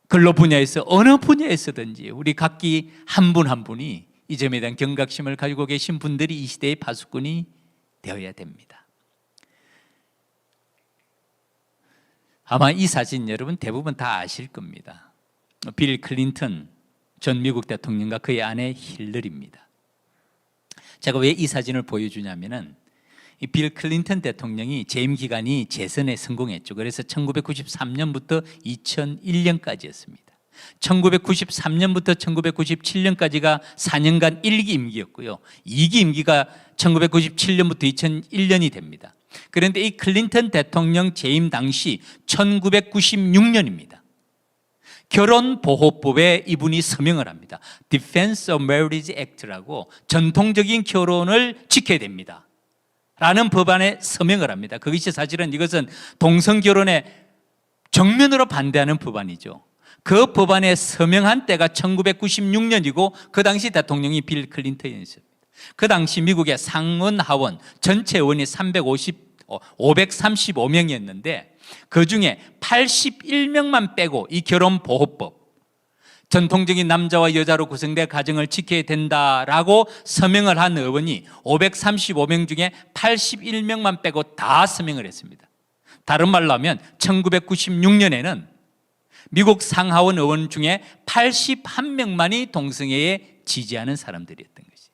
근로 분야에서, 어느 분야에서든지 우리 각기 한 분 한 분이 이 점에 대한 경각심을 가지고 계신 분들이 이 시대의 파수꾼이 되어야 됩니다. 아마 이 사진 여러분 대부분 다 아실 겁니다. 빌 클린턴 전 미국 대통령과 그의 아내 힐러리입니다. 제가 왜 이 사진을 보여주냐면은 이 빌 클린턴 대통령이 재임 기간이 재선에 성공했죠. 그래서 1993년부터 2001년까지였습니다. 1993년부터 1997년까지가 4년간 1기 임기였고요. 2기 임기가 1997년부터 2001년이 됩니다. 그런데 이 클린턴 대통령 재임 당시 1996년입니다. 결혼보호법에 이분이 서명을 합니다. Defense of Marriage Act라고 전통적인 결혼을 지켜야 됩니다 라는 법안에 서명을 합니다. 그것이 사실은 이것은 동성결혼에 정면으로 반대하는 법안이죠. 그 법안에 서명한 때가 1996년이고 그 당시 대통령이 빌 클린턴이었습니다. 그 당시 미국의 상원 하원 전체 의원이 535명이었는데 그 중에 81명만 빼고 이 결혼보호법, 전통적인 남자와 여자로 구성된 가정을 지켜야 된다라고 서명을 한 의원이 535명 중에 81명만 빼고 다 서명을 했습니다. 다른 말로 하면 1996년에는 미국 상하원 의원 중에 81명만이 동성애에 지지하는 사람들이었던 것이에요.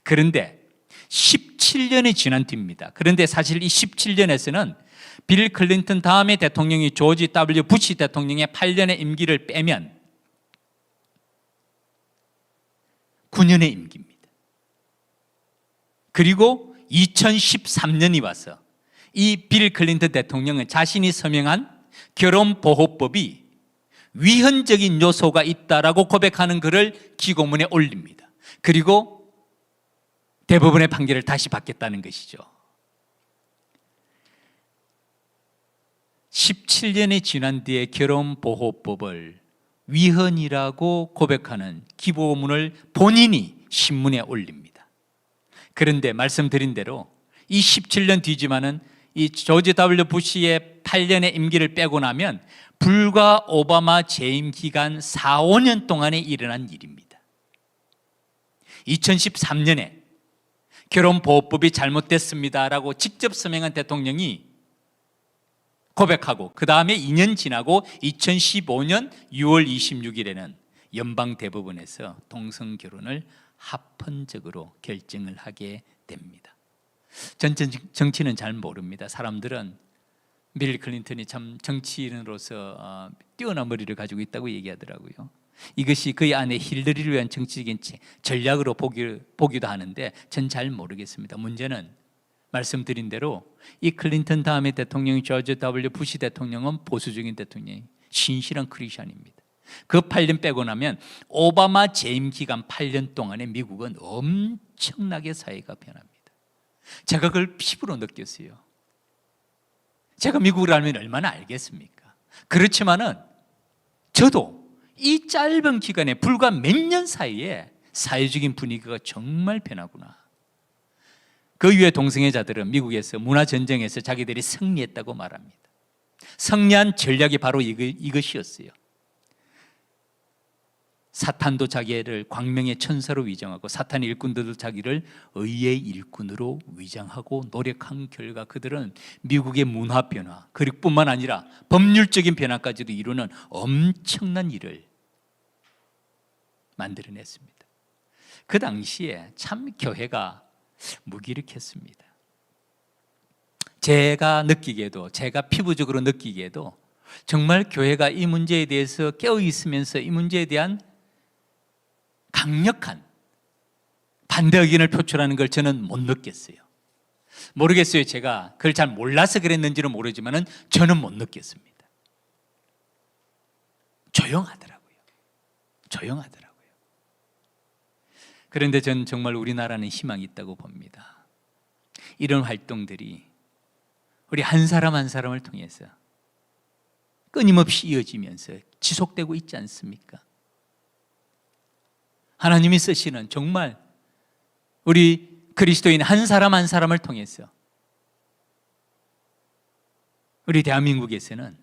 그런데 17년이 지난 뒤입니다. 그런데 사실 이 17년에서는 빌 클린턴 다음에 대통령이 조지 W. 부시 대통령의 8년의 임기를 빼면 9년의 임기입니다. 그리고 2013년이 와서 이 빌 클린턴 대통령은 자신이 서명한 결혼보호법이 위헌적인 요소가 있다라고 고백하는 글을 기고문에 올립니다. 그리고 대법원의 판결을 다시 받겠다는 것이죠. 17년이 지난 뒤에 결혼보호법을 위헌이라고 고백하는 기고문을 본인이 신문에 올립니다. 그런데 말씀드린 대로 이 17년 뒤지만은 이 조지 W. 부시의 8년의 임기를 빼고 나면 불과 오바마 재임 기간 4, 5년 동안에 일어난 일입니다. 2013년에 결혼보호법이 잘못됐습니다라고 직접 서명한 대통령이 고백하고 그 다음에 2년 지나고 2015년 6월 26일에는 연방대법원에서 동성결혼을 합헌적으로 결정을 하게 됩니다. 전 정치는 잘 모릅니다. 사람들은 빌 클린턴이 참 정치인으로서 뛰어난 머리를 가지고 있다고 얘기하더라고요. 이것이 그의 아내 힐러리를 위한 정치적인 전략으로 보기도 하는데 전 잘 모르겠습니다. 문제는 말씀드린 대로 이 클린턴 다음에 대통령이 조지 W. 부시 대통령은 보수적인 대통령이 신실한 크리스천입니다. 그 8년 빼고 나면 오바마 재임 기간 8년 동안에 미국은 엄청나게 사회가 변합니다. 제가 그걸 피부로 느꼈어요. 제가 미국을 알면 얼마나 알겠습니까? 그렇지만은 저도 이 짧은 기간에 불과 몇 년 사이에 사회적인 분위기가 정말 변하구나. 그 이후에 동성애자들은 미국에서 문화전쟁에서 자기들이 승리했다고 말합니다. 승리한 전략이 바로 이것이었어요. 사탄도 자기를 광명의 천사로 위장하고 사탄의 일꾼들도 자기를 의의 일꾼으로 위장하고 노력한 결과 그들은 미국의 문화 변화, 그리고 뿐만 아니라 법률적인 변화까지도 이루는 엄청난 일을 만들어냈습니다. 그 당시에 참 교회가 무기력했습니다. 제가 느끼기에도, 제가 피부적으로 느끼기에도 정말 교회가 이 문제에 대해서 깨어 있으면서 이 문제에 대한 강력한 반대 의견을 표출하는 걸 저는 못 느꼈어요. 모르겠어요. 제가 그걸 잘 몰라서 그랬는지는 모르지만 저는 못 느꼈습니다. 조용하더라고요. 그런데 전 정말 우리나라는 희망이 있다고 봅니다. 이런 활동들이 우리 한 사람 한 사람을 통해서 끊임없이 이어지면서 지속되고 있지 않습니까? 하나님이 쓰시는 정말 우리 그리스도인 한 사람 한 사람을 통해서 우리 대한민국에서는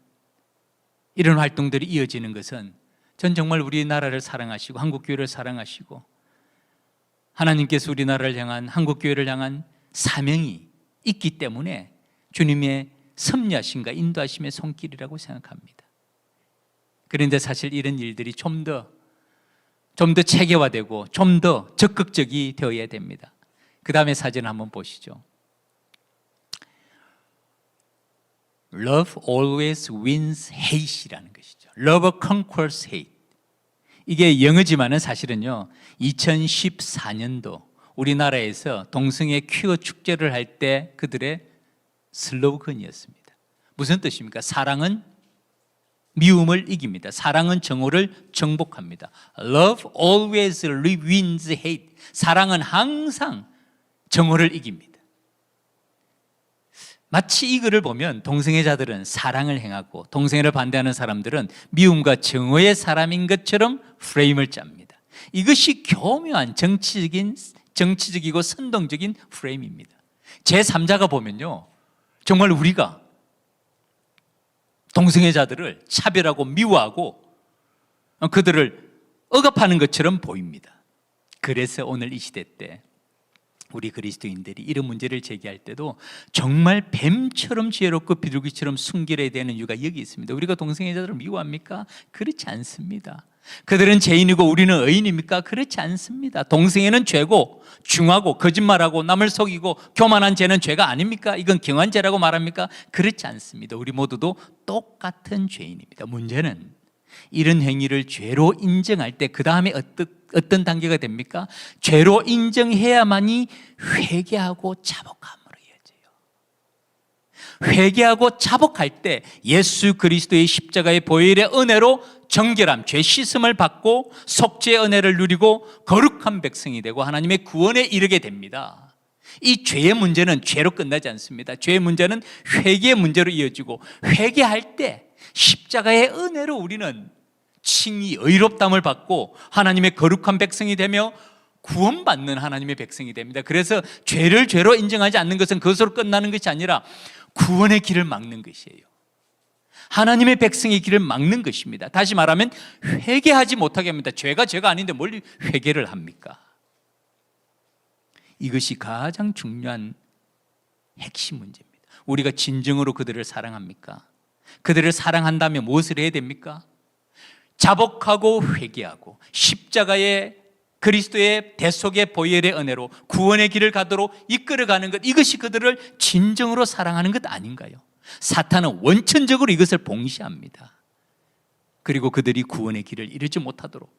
이런 활동들이 이어지는 것은 전 정말 우리나라를 사랑하시고 한국교회를 사랑하시고 하나님께서 우리나라를 향한 한국교회를 향한 사명이 있기 때문에 주님의 섭리하심과 인도하심의 손길이라고 생각합니다. 그런데 사실 이런 일들이 좀 더 체계화되고 좀 더 적극적이 되어야 됩니다. 그 다음에 사진 한번 보시죠. Love always wins hate이라는 것이죠. Love conquers hate. 이게 영어지만은 사실은요 2014년도 우리나라에서 동성애 퀴어 축제를 할 때 그들의 슬로건이었습니다. 무슨 뜻입니까? 사랑은 미움을 이깁니다. 사랑은 정오를 정복합니다. Love always wins hate. 사랑은 항상 정오를 이깁니다. 마치 이 글을 보면 동성애자들은 사랑을 행하고 동성애를 반대하는 사람들은 미움과 정오의 사람인 것처럼 프레임을 짭니다. 이것이 교묘한 정치적이고 선동적인 프레임입니다. 제3자가 보면요 정말 우리가 동성애자들을 차별하고 미워하고 그들을 억압하는 것처럼 보입니다. 그래서 오늘 이 시대 때 우리 그리스도인들이 이런 문제를 제기할 때도 정말 뱀처럼 지혜롭고 비둘기처럼 순결해야 되는 이유가 여기 있습니다. 우리가 동성애자들을 미워합니까? 그렇지 않습니다. 그들은 죄인이고 우리는 의인입니까? 그렇지 않습니다. 동성애는 죄고 중하고 거짓말하고 남을 속이고 교만한 죄는 죄가 아닙니까? 이건 경한죄라고 말합니까? 그렇지 않습니다. 우리 모두도 똑같은 죄인입니다. 문제는 이런 행위를 죄로 인정할 때 그 다음에 어떤 단계가 됩니까? 죄로 인정해야만이 회개하고 자복함으로 이어져요. 회개하고 자복할 때 예수 그리스도의 십자가의 보혈의 은혜로 정결함, 죄 씻음을 받고 속죄의 은혜를 누리고 거룩한 백성이 되고 하나님의 구원에 이르게 됩니다. 이 죄의 문제는 죄로 끝나지 않습니다. 죄의 문제는 회개의 문제로 이어지고 회개할 때 십자가의 은혜로 우리는 칭의, 의롭담을 받고 하나님의 거룩한 백성이 되며 구원받는 하나님의 백성이 됩니다. 그래서 죄를 죄로 인정하지 않는 것은 그것으로 끝나는 것이 아니라 구원의 길을 막는 것이에요. 하나님의 백성의 길을 막는 것입니다. 다시 말하면 회개하지 못하게 합니다. 죄가 죄가 아닌데 뭘 회개를 합니까? 이것이 가장 중요한 핵심 문제입니다. 우리가 진정으로 그들을 사랑합니까? 그들을 사랑한다면 무엇을 해야 됩니까? 자복하고 회개하고 십자가의 그리스도의 대속의 보혈의 은혜로 구원의 길을 가도록 이끌어가는 것, 이것이 그들을 진정으로 사랑하는 것 아닌가요? 사탄은 원천적으로 이것을 봉시합니다. 그리고 그들이 구원의 길을 이루지 못하도록,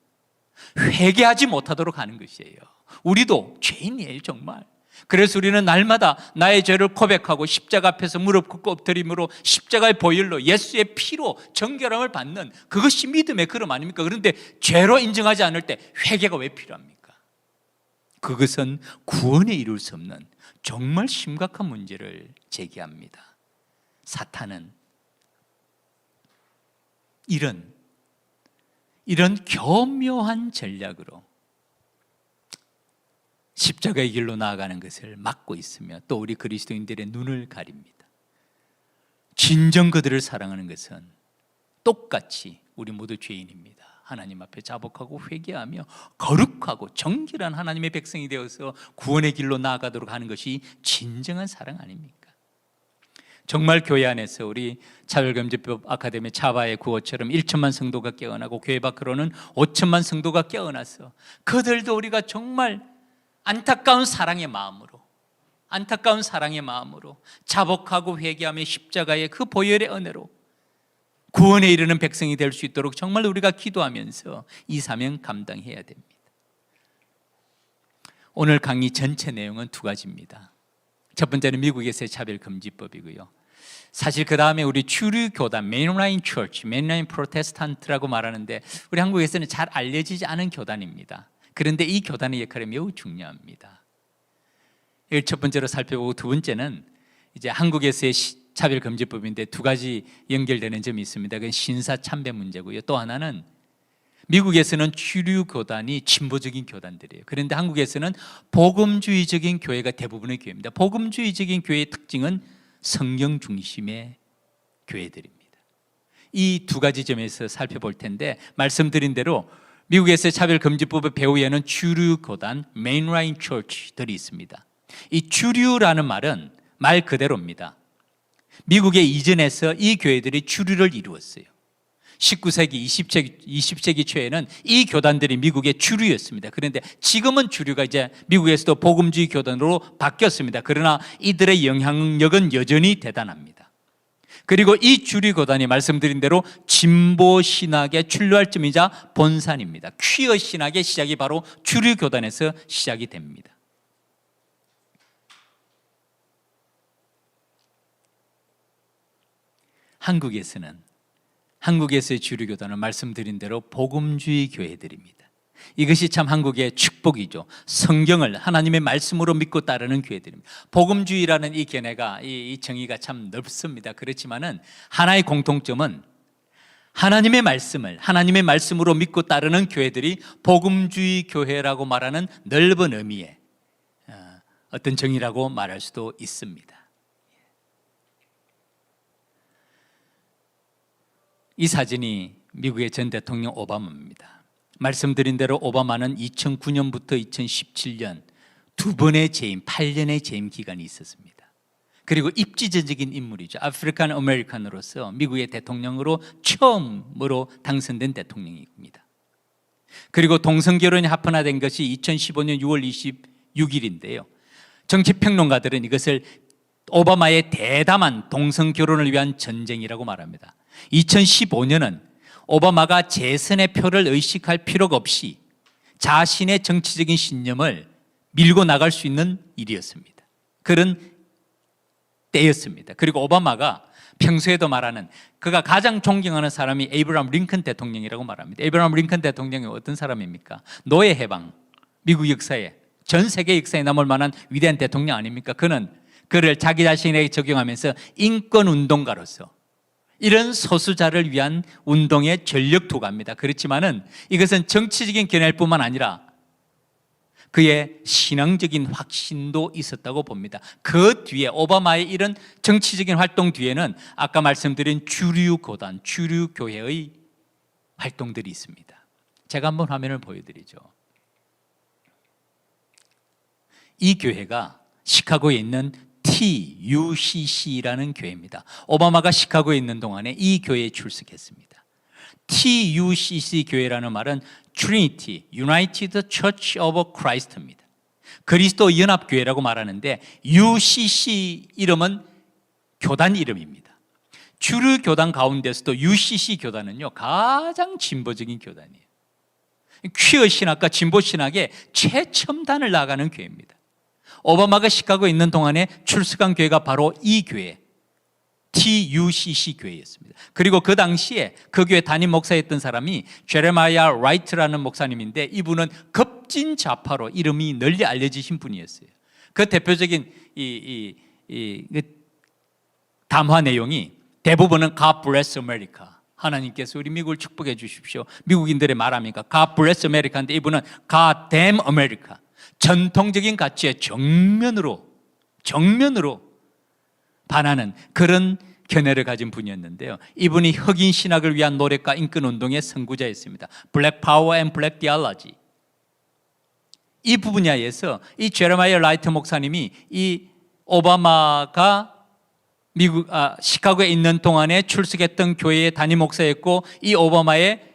회개하지 못하도록 하는 것이에요. 우리도 죄인이에요, 정말. 그래서 우리는 날마다 나의 죄를 고백하고 십자가 앞에서 무릎 꿇고 엎드림으로 십자가의 보혈로 예수의 피로 정결함을 받는, 그것이 믿음의 걸음 아닙니까? 그런데 죄로 인정하지 않을 때 회개가 왜 필요합니까? 그것은 구원에 이룰 수 없는 정말 심각한 문제를 제기합니다. 사탄은 이런 교묘한 전략으로 십자가의 길로 나아가는 것을 막고 있으며 또 우리 그리스도인들의 눈을 가립니다. 진정 그들을 사랑하는 것은 똑같이 우리 모두 죄인입니다. 하나님 앞에 자복하고 회개하며 거룩하고 정결한 하나님의 백성이 되어서 구원의 길로 나아가도록 하는 것이 진정한 사랑 아닙니까? 정말 교회 안에서 우리 차별금지법 아카데미 차바의 구호처럼 1천만 성도가 깨어나고 교회 밖으로는 5천만 성도가 깨어나서 그들도 우리가 정말 안타까운 사랑의 마음으로 자복하고 회개하며 십자가의 그 보혈의 은혜로 구원에 이르는 백성이 될 수 있도록 정말 우리가 기도하면서 이 사명 감당해야 됩니다. 오늘 강의 전체 내용은 두 가지입니다. 첫 번째는 미국에서의 차별금지법이고요. 사실 그 다음에 우리 주류 교단, 메인라인 처치, 메인라인 프로테스탄트라고 말하는데 우리 한국에서는 잘 알려지지 않은 교단입니다. 그런데 이 교단의 역할이 매우 중요합니다. 이걸 첫 번째로 살펴보고, 두 번째는 이제 한국에서의 차별금지법인데 두 가지 연결되는 점이 있습니다. 그건 신사참배 문제고요. 또 하나는 미국에서는 주류 교단이 진보적인 교단들이에요. 그런데 한국에서는 복음주의적인 교회가 대부분의 교회입니다. 복음주의적인 교회의 특징은 성경 중심의 교회들입니다. 이 두 가지 점에서 살펴볼 텐데, 말씀드린 대로 미국에서의 차별금지법의 배후에는 주류 교단, 메인라인 처치들이 있습니다. 이 주류라는 말은 말 그대로입니다. 미국의 이전에서 이 교회들이 주류를 이루었어요. 19세기, 20세기 초에는 이 교단들이 미국의 주류였습니다. 그런데 지금은 주류가 이제 미국에서도 복음주의 교단으로 바뀌었습니다. 그러나 이들의 영향력은 여전히 대단합니다. 그리고 이 주류 교단이 말씀드린 대로 진보 신학의 출루할점이자 본산입니다. 퀴어 신학의 시작이 바로 주류 교단에서 시작이 됩니다. 한국에서의 주류 교단은 말씀드린 대로 복음주의 교회들입니다. 이것이 참 한국의 축복이죠. 성경을 하나님의 말씀으로 믿고 따르는 교회들입니다. 복음주의라는 이 견해가, 이 정의가 참 넓습니다. 그렇지만은 하나의 공통점은 하나님의 말씀으로 믿고 따르는 교회들이 복음주의 교회라고 말하는 넓은 의미의 어떤 정의라고 말할 수도 있습니다. 이 사진이 미국의 전 대통령 오바마입니다. 말씀드린 대로 오바마는 2009년부터 2017년 두 번의 재임, 8년의 재임 기간이 있었습니다. 그리고 입지전적인 인물이죠. 아프리칸 아메리칸으로서 미국의 대통령으로 처음으로 당선된 대통령입니다. 그리고 동성결혼이 합헌화된 것이 2015년 6월 26일인데요. 정치평론가들은 이것을 오바마의 대담한 동성결혼을 위한 전쟁이라고 말합니다. 2015년은 오바마가 재선의 표를 의식할 필요가 없이 자신의 정치적인 신념을 밀고 나갈 수 있는 일이었습니다. 그런 때였습니다. 그리고 오바마가 평소에도 말하는, 그가 가장 존경하는 사람이 에이브라함 링컨 대통령이라고 말합니다. 에이브라함 링컨 대통령이 어떤 사람입니까? 노예 해방, 미국 역사에, 전 세계 역사에 남을 만한 위대한 대통령 아닙니까? 그를 자기 자신에게 적용하면서 인권운동가로서 이런 소수자를 위한 운동의 전력투가입니다. 그렇지만은 이것은 정치적인 견해일 뿐만 아니라 그의 신앙적인 확신도 있었다고 봅니다. 그 뒤에 오바마의 이런 정치적인 활동 뒤에는 아까 말씀드린 주류 교단, 주류 교회의 활동들이 있습니다. 제가 한번 화면을 보여드리죠. 이 교회가 시카고에 있는 TUCC라는 교회입니다. 오바마가 시카고에 있는 동안에 이 교회에 출석했습니다. TUCC 교회라는 말은 Trinity, United Church of Christ입니다. 그리스도 연합교회라고 말하는데 UCC 이름은 교단 이름입니다. 주류 교단 가운데서도 UCC 교단은요 가장 진보적인 교단이에요. 퀴어 신학과 진보 신학의 최첨단을 나가는 교회입니다. 오바마가 시카고에 있는 동안에 출석한 교회가 바로 이 교회 TUCC 교회였습니다. 그리고 그 당시에 그 교회 담임 목사였던 사람이 제레마이아 라이트라는 목사님인데 이분은 급진 좌파로 이름이 널리 알려지신 분이었어요. 그 대표적인 그 담화 내용이 대부분은 God bless America, 하나님께서 우리 미국을 축복해 주십시오, 미국인들의 말합니까? God bless America인데 이분은 God damn America, 전통적인 가치에 정면으로 반하는 그런 견해를 가진 분이었는데요. 이분이 흑인 신학을 위한 노력과 인권운동의 선구자였습니다. Black Power and Black Theology. 이 분야에서 이 제레마이아 라이트 목사님이 이 오바마가 시카고에 있는 동안에 출석했던 교회의 담임 목사였고 이 오바마의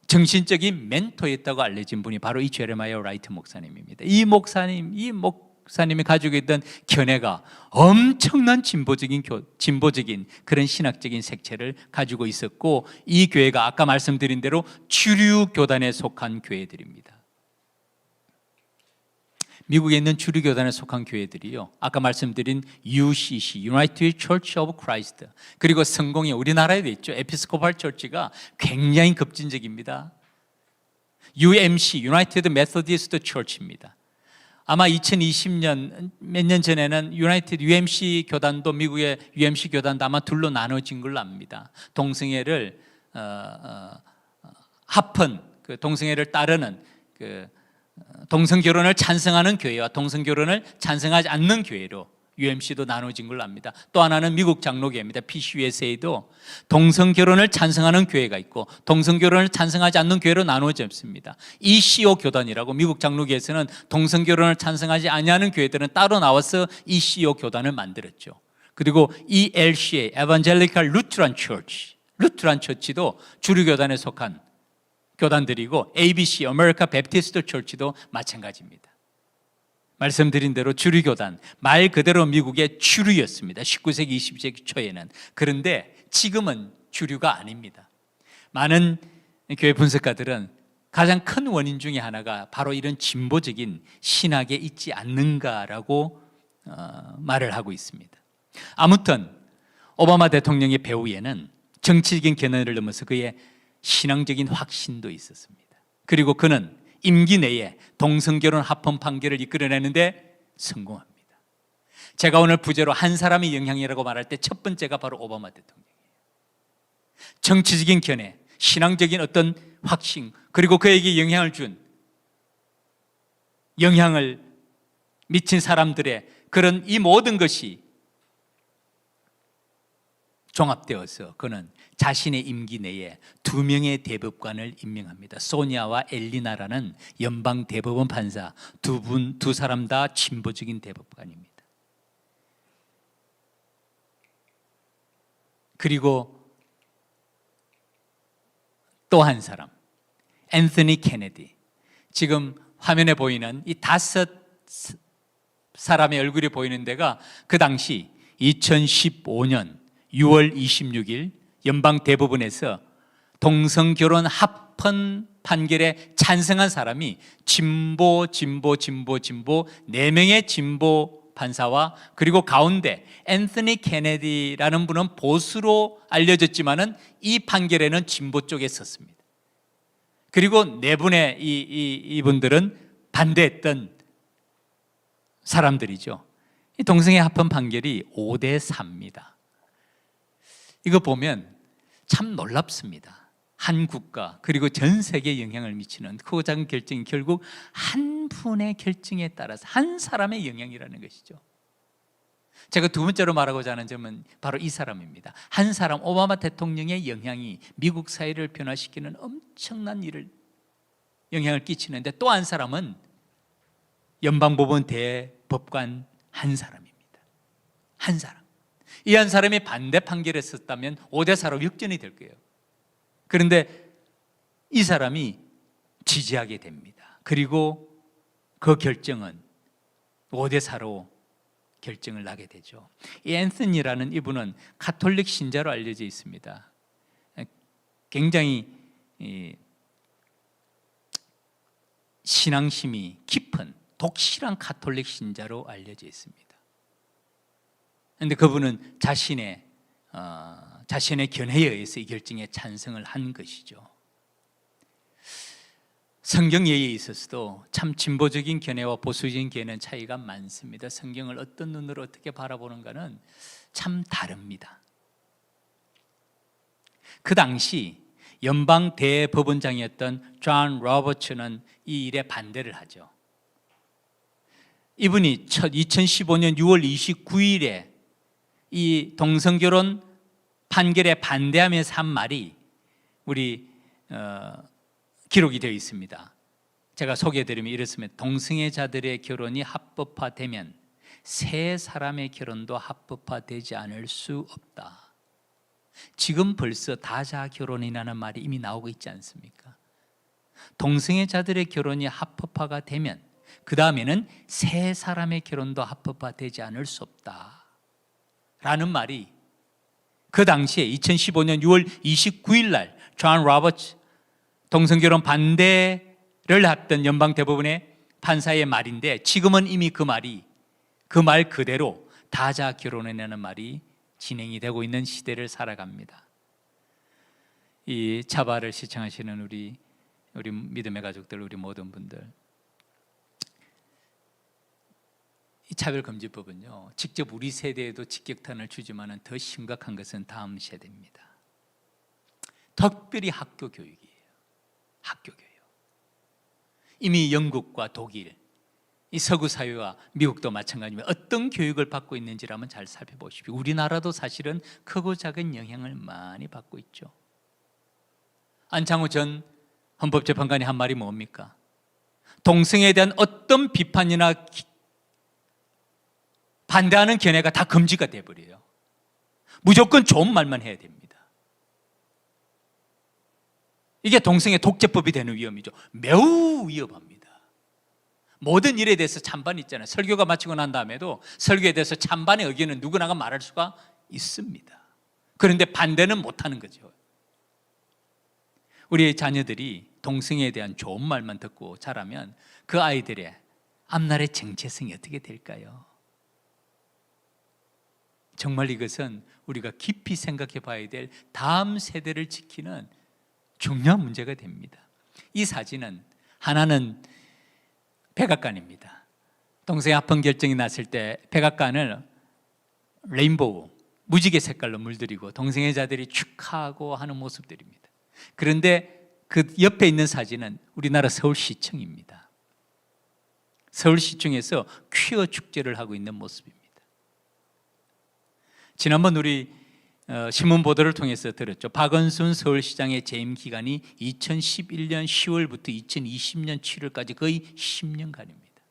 정신적인 멘토였다고 알려진 분이 바로 이 제레마이아 라이트 목사님입니다. 이 목사님이 가지고 있던 견해가 엄청난 진보적인 그런 신학적인 색채를 가지고 있었고 이 교회가 아까 말씀드린 대로 주류 교단에 속한 교회들입니다. 미국에 있는 주류 교단에 속한 교회들이요, 아까 말씀드린 UCC, United Church of Christ, 그리고 성공이 우리나라에도 있죠. 에피스코팔 처치가 굉장히 급진적입니다. UMC, United Methodist Church입니다. 아마 2020년 몇 년 전에는 유나이티드 UMC 교단도, 미국의 UMC 교단도 아마 둘로 나눠진 걸로 압니다. 동성애를 합헌, 그 동성애를 따르는 동성 결혼을 찬성하는 교회와 동성 결혼을 찬성하지 않는 교회로 UMC도 나눠진 걸로 압니다. 또 하나는 미국 장로교회입니다. PCUSA도 동성 결혼을 찬성하는 교회가 있고 동성 결혼을 찬성하지 않는 교회로 나누어져 있습니다. ECO 교단이라고 미국 장로교회에서는 동성 결혼을 찬성하지 아니하는 교회들은 따로 나와서 ECO 교단을 만들었죠. 그리고 ELCA, Evangelical Lutheran Church, 루트란 처치도 주류 교단에 속한 교단들이고 ABC, American Baptist Church도 마찬가지입니다. 말씀드린 대로 주류교단, 말 그대로 미국의 주류였습니다. 19세기, 20세기 초에는. 그런데 지금은 주류가 아닙니다. 많은 교회 분석가들은 가장 큰 원인 중에 하나가 바로 이런 진보적인 신학에 있지 않는가라고 말을 하고 있습니다. 아무튼 오바마 대통령의 배후에는 정치적인 견해를 넘어서 그의 신앙적인 확신도 있었습니다. 그리고 그는 임기 내에 동성결혼 합헌 판결을 이끌어내는데 성공합니다. 제가 오늘 부제로 한 사람의 영향이라고 말할 때 첫 번째가 바로 오바마 대통령이에요. 정치적인 견해, 신앙적인 어떤 확신, 그리고 그에게 영향을 미친 사람들의 그런 이 모든 것이 종합되어서 그는 자신의 임기 내에 2명의 대법관을 임명합니다. 소니아와 엘리나라는 연방 대법원 판사, 두 사람 다 진보적인 대법관입니다. 그리고 또 한 사람, 앤서니 케네디. 지금 화면에 보이는 이 5 사람의 얼굴이 보이는 데가 그 당시 2015년 6월 26일 연방 대법원에서 동성결혼 합헌 판결에 찬성한 사람이 진보 4명의 진보 판사와 그리고 가운데 앤서니 케네디라는 분은 보수로 알려졌지만은 이 판결에는 진보 쪽에 섰습니다. 그리고 4분의 이분들은 반대했던 사람들이죠. 이 동성애 합헌 판결이 5대4입니다. 이거 보면 참 놀랍습니다. 한 국가 그리고 전 세계에 영향을 미치는 그 작은 결정이 결국 한 분의 결정에 따라서 한 사람의 영향이라는 것이죠. 제가 두 번째로 말하고자 하는 점은 바로 이 사람입니다. 한 사람, 오바마 대통령의 영향이 미국 사회를 변화시키는 엄청난 영향을 끼치는데 또 한 사람은 연방법원 대법관 한 사람입니다. 한 사람. 이 한 사람이 반대 판결을 썼다면 5대4로 역전이 될 거예요. 그런데 이 사람이 지지하게 됩니다. 그리고 그 결정은 5대4로 결정을 나게 되죠. 이 앤서니라는 이분은 가톨릭 신자로 알려져 있습니다. 굉장히 신앙심이 깊은 독실한 가톨릭 신자로 알려져 있습니다. 그런데 그분은 자신의 견해에 의해서 이 결정에 찬성을 한 것이죠. 성경 예에 있어서도 참 진보적인 견해와 보수적인 견해는 차이가 많습니다. 성경을 어떤 눈으로 어떻게 바라보는가는 참 다릅니다. 그 당시 연방 대법원장이었던 존 로버츠는 이 일에 반대를 하죠. 이분이 2015년 6월 29일에 이 동성결혼 판결에 반대하면서 한 말이 우리 기록이 되어 있습니다. 제가 소개해드리면 이렇습니다. 동성애자들의 결혼이 합법화되면 세 사람의 결혼도 합법화되지 않을 수 없다. 지금 벌써 다자 결혼이라는 말이 이미 나오고 있지 않습니까? 동성애자들의 결혼이 합법화가 되면 그 다음에는 세 사람의 결혼도 합법화되지 않을 수 없다 라는 말이 그 당시에 2015년 6월 29일 날 존 로버츠 동성결혼 반대를 했던 연방대법원의 판사의 말인데 지금은 이미 그 말 그대로 다자 결혼이라는 말이 진행이 되고 있는 시대를 살아갑니다. 이 차바를 시청하시는 우리 믿음의 가족들, 우리 모든 분들, 이 차별금지법은요 직접 우리 세대에도 직격탄을 주지만은 더 심각한 것은 다음 세대입니다. 특별히 학교 교육이에요. 학교 교육. 이미 영국과 독일, 이 서구 사회와 미국도 마찬가지입니다. 어떤 교육을 받고 있는지를 한번 잘 살펴보십시오. 우리나라도 사실은 크고 작은 영향을 많이 받고 있죠. 안창호 전 헌법재판관이 한 말이 뭡니까? 동성애에 대한 어떤 비판이나 반대하는 견해가 다 금지가 돼버려요. 무조건 좋은 말만 해야 됩니다. 이게 동성애 독재법이 되는 위험이죠. 매우 위험합니다. 모든 일에 대해서 찬반이 있잖아요. 설교가 마치고 난 다음에도 설교에 대해서 찬반의 의견은 누구나가 말할 수가 있습니다. 그런데 반대는 못하는 거죠. 우리 자녀들이 동성애에 대한 좋은 말만 듣고 자라면 그 아이들의 앞날의 정체성이 어떻게 될까요? 정말 이것은 우리가 깊이 생각해 봐야 될 다음 세대를 지키는 중요한 문제가 됩니다. 이 사진은 하나는 백악관입니다. 동성애 합헌 결정이 났을 때 백악관을 레인보우, 무지개 색깔로 물들이고 동성애자들이 축하하고 하는 모습들입니다. 그런데 그 옆에 있는 사진은 우리나라 서울시청입니다. 서울시청에서 퀴어 축제를 하고 있는 모습입니다. 지난번 우리 신문 보도를 통해서 들었죠. 박원순 서울시장의 재임 기간이 2011년 10월부터 2020년 7월까지 거의 10년간입니다.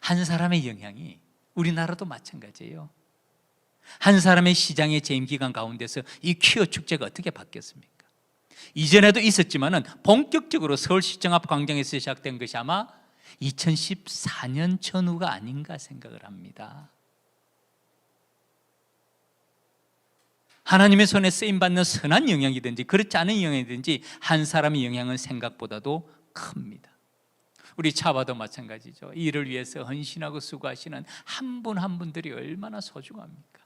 한 사람의 영향이 우리나라도 마찬가지예요. 한 사람의 시장의 재임 기간 가운데서 이 퀴어 축제가 어떻게 바뀌었습니까? 이전에도 있었지만은 본격적으로 서울시청 앞 광장에서 시작된 것이 아마 2014년 전후가 아닌가 생각을 합니다. 하나님의 손에 쓰임받는 선한 영향이든지 그렇지 않은 영향이든지 한 사람의 영향은 생각보다도 큽니다. 우리 차바도 마찬가지죠. 이 일을 위해서 헌신하고 수고하시는 한 분 한 분들이 얼마나 소중합니까?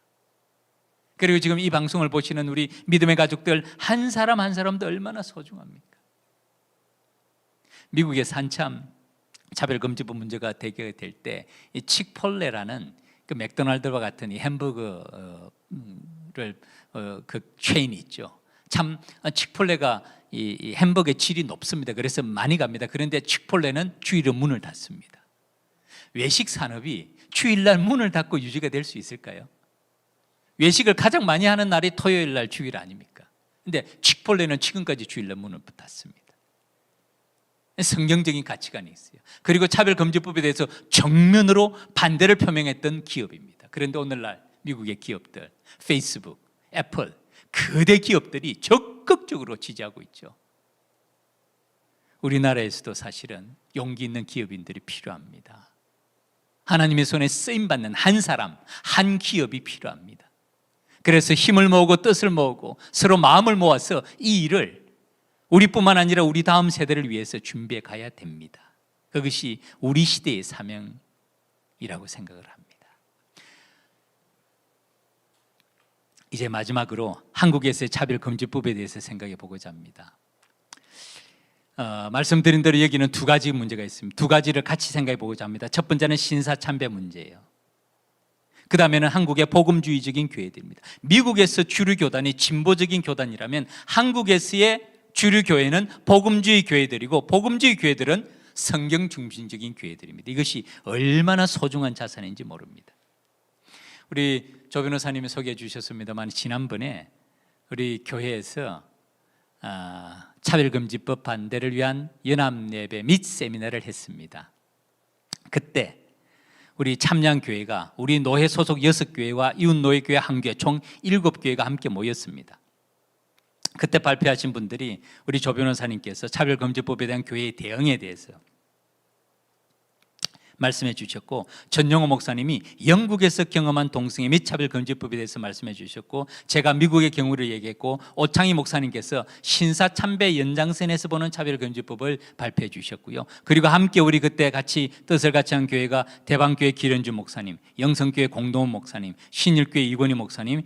그리고 지금 이 방송을 보시는 우리 믿음의 가족들 한 사람 한 사람도 얼마나 소중합니까? 미국에서 한참 차별금지법 문제가 대결될 때 이 칙폴레라는 그 맥도날드와 같은 이 햄버거를 그 체인이 있죠. 참 칙폴레가 이 햄버거의 질이 높습니다. 그래서 많이 갑니다. 그런데 칙폴레는 주일에 문을 닫습니다. 외식 산업이 주일날 문을 닫고 유지가 될 수 있을까요? 외식을 가장 많이 하는 날이 토요일 날 주일 아닙니까? 근데 칙폴레는 지금까지 주일날 문을 닫습니다. 성경적인 가치관이 있어요. 그리고 차별금지법에 대해서 정면으로 반대를 표명했던 기업입니다. 그런데 오늘날 미국의 기업들, 페이스북, 애플, 거대 기업들이 적극적으로 지지하고 있죠. 우리나라에서도 사실은 용기 있는 기업인들이 필요합니다. 하나님의 손에 쓰임받는 한 사람, 한 기업이 필요합니다. 그래서 힘을 모으고 뜻을 모으고 서로 마음을 모아서 이 일을 우리뿐만 아니라 우리 다음 세대를 위해서 준비해 가야 됩니다. 그것이 우리 시대의 사명이라고 생각을 합니다. 이제 마지막으로 한국에서의 차별금지법에 대해서 생각해 보고자 합니다. 말씀드린 대로 여기는 두 가지 문제가 있습니다. 두 가지를 같이 생각해 보고자 합니다. 첫 번째는 신사참배 문제예요. 그 다음에는 한국의 복음주의적인 교회들입니다. 미국에서 주류 교단이 진보적인 교단이라면 한국에서의 주류 교회는 복음주의 교회들이고 복음주의 교회들은 성경 중심적인 교회들입니다. 이것이 얼마나 소중한 자산인지 모릅니다. 우리 조 변호사님이 소개해 주셨습니다만 지난번에 우리 교회에서 차별금지법 반대를 위한 연합예배 및 세미나를 했습니다. 그때 우리 참양교회가 우리 노회 소속 6교회와 이웃노예교회 1교회 총 7교회가 함께 모였습니다. 그때 발표하신 분들이 우리 조 변호사님께서 차별금지법에 대한 교회의 대응에 대해서 말씀해 주셨고, 전용호 목사님이 영국에서 경험한 동성애 및 차별금지법에 대해서 말씀해 주셨고, 제가 미국의 경우를 얘기했고, 오창희 목사님께서 신사참배 연장선에서 보는 차별금지법을 발표해 주셨고요. 그리고 함께 우리 그때 같이 뜻을 같이 한 교회가 대방교회 기련주 목사님, 영성교회 공동원 목사님, 신일교회 이권희 목사님,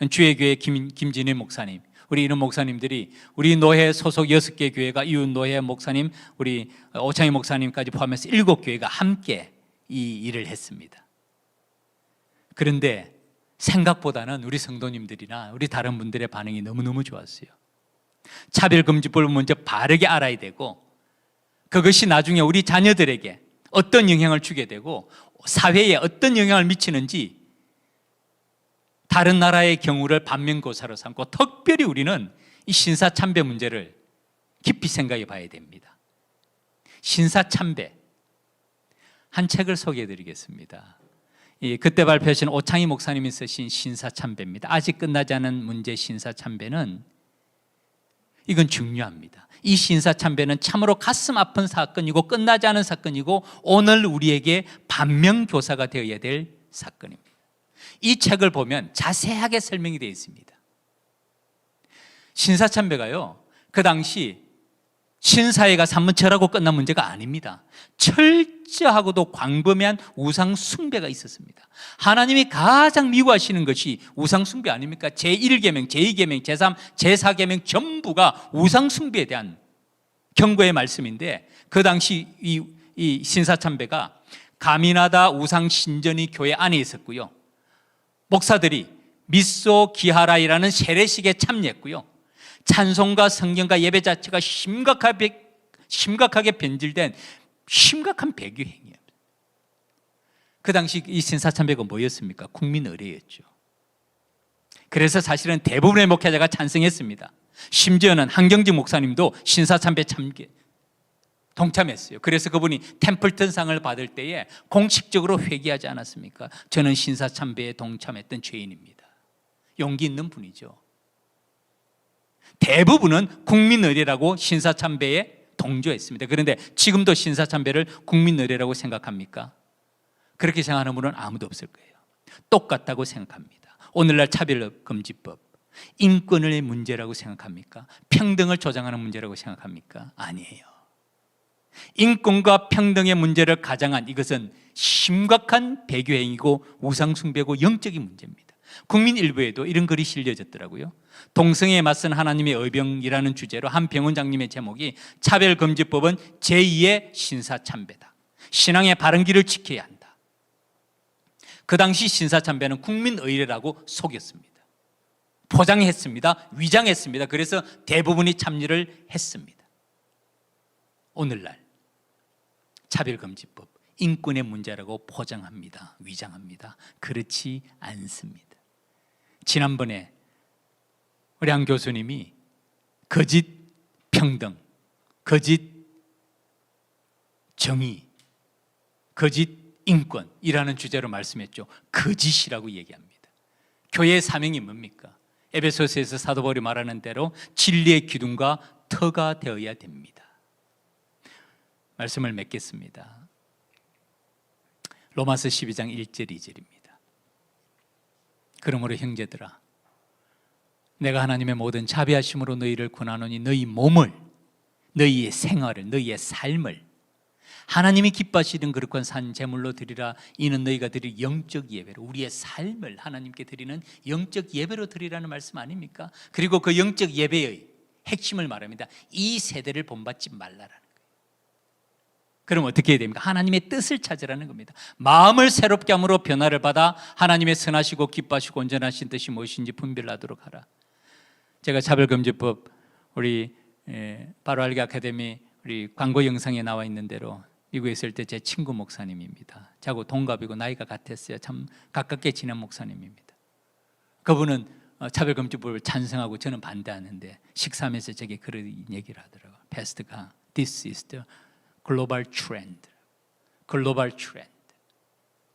주혜교회 김진일 목사님, 우리 이런 목사님들이 우리 노회 소속 6개 교회가 이웃 노회 목사님, 우리 오창희 목사님까지 포함해서 7교회가 함께 이 일을 했습니다. 그런데 생각보다는 우리 성도님들이나 우리 다른 분들의 반응이 너무너무 좋았어요. 차별금지법을 먼저 바르게 알아야 되고, 그것이 나중에 우리 자녀들에게 어떤 영향을 주게 되고 사회에 어떤 영향을 미치는지 다른 나라의 경우를 반면교사로 삼고, 특별히 우리는 이 신사참배 문제를 깊이 생각해 봐야 됩니다. 신사참배, 한 책을 소개해 드리겠습니다. 그때 발표하신 오창희 목사님이 쓰신 신사참배입니다. 아직 끝나지 않은 문제 신사참배는 이건 중요합니다. 이 신사참배는 참으로 가슴 아픈 사건이고 끝나지 않은 사건이고 오늘 우리에게 반면교사가 되어야 될 사건입니다. 이 책을 보면 자세하게 설명이 되어 있습니다. 신사참배가요, 그 당시 신사회가 산문철하고 끝난 문제가 아닙니다. 철저하고도 광범위한 우상 숭배가 있었습니다. 하나님이 가장 미워하시는 것이 우상 숭배 아닙니까? 제1계명, 제2계명, 제3, 제4계명 전부가 우상 숭배에 대한 경고의 말씀인데, 그 당시 이 신사참배가 가미나다 우상 신전이 교회 안에 있었고요. 목사들이 미소 기하라이라는 세례식에 참여했고요. 찬송과 성경과 예배 자체가 심각하게 변질된 심각한 배교 행위입니다. 그 당시 이 신사참배가 뭐였습니까? 국민 의례였죠. 그래서 사실은 대부분의 목회자가 찬성했습니다. 심지어는 한경직 목사님도 신사참배 참계 동참했어요. 그래서 그분이 템플턴상을 받을 때에 공식적으로 회개하지 않았습니까? 저는 신사참배에 동참했던 죄인입니다. 용기 있는 분이죠. 대부분은 국민의례라고 신사참배에 동조했습니다. 그런데 지금도 신사참배를 국민의례라고 생각합니까? 그렇게 생각하는 분은 아무도 없을 거예요. 똑같다고 생각합니다. 오늘날 차별금지법, 인권의 문제라고 생각합니까? 평등을 조장하는 문제라고 생각합니까? 아니에요. 인권과 평등의 문제를 가장한 이것은 심각한 배교행위고 우상숭배고 영적인 문제입니다. 국민 일부에도 이런 글이 실려졌더라고요. 동성애에 맞선 하나님의 의병이라는 주제로 한 병원장님의 제목이 차별금지법은 제2의 신사참배다. 신앙의 바른 길을 지켜야 한다. 그 당시 신사참배는 국민의례라고 속였습니다. 포장했습니다. 위장했습니다. 그래서 대부분이 참여를 했습니다. 오늘날 차별금지법, 인권의 문제라고 포장합니다. 위장합니다. 그렇지 않습니다. 지난번에 우리 한 교수님이 거짓 평등, 거짓 정의, 거짓 인권이라는 주제로 말씀했죠. 거짓이라고 얘기합니다. 교회의 사명이 뭡니까? 에베소서에서 사도 바울이 말하는 대로 진리의 기둥과 터가 되어야 됩니다. 말씀을 맺겠습니다. 로마서 12장 1절 2절입니다. 그러므로 형제들아, 내가 하나님의 모든 자비하심으로 너희를 권하노니 너희 몸을, 너희의 생활을, 너희의 삶을 하나님이 기뻐하시는 거룩한 산 제물로 드리라. 이는 너희가 드릴 영적 예배로, 우리의 삶을 하나님께 드리는 영적 예배로 드리라는 말씀 아닙니까? 그리고 그 영적 예배의 핵심을 말합니다. 이 세대를 본받지 말라라는 거예요. 그럼 어떻게 해야 됩니까? 하나님의 뜻을 찾으라는 겁니다. 마음을 새롭게 함으로 변화를 받아 하나님의 선하시고 기뻐하시고 온전하신 뜻이 무엇인지 분별하도록 하라. 제가 차별금지법 우리 바로 알기 아카데미 우리 광고 영상에 나와 있는 대로 미국에 있을 때 제 친구 목사님입니다. 저하고 동갑이고 나이가 같았어요. 참 가깝게 지낸 목사님입니다. 그분은 차별금지법을 찬성하고 저는 반대하는데 식사하면서 제게 그런 얘기를 하더라고요. 패스트가 This is the global trend. 글로벌 트렌드.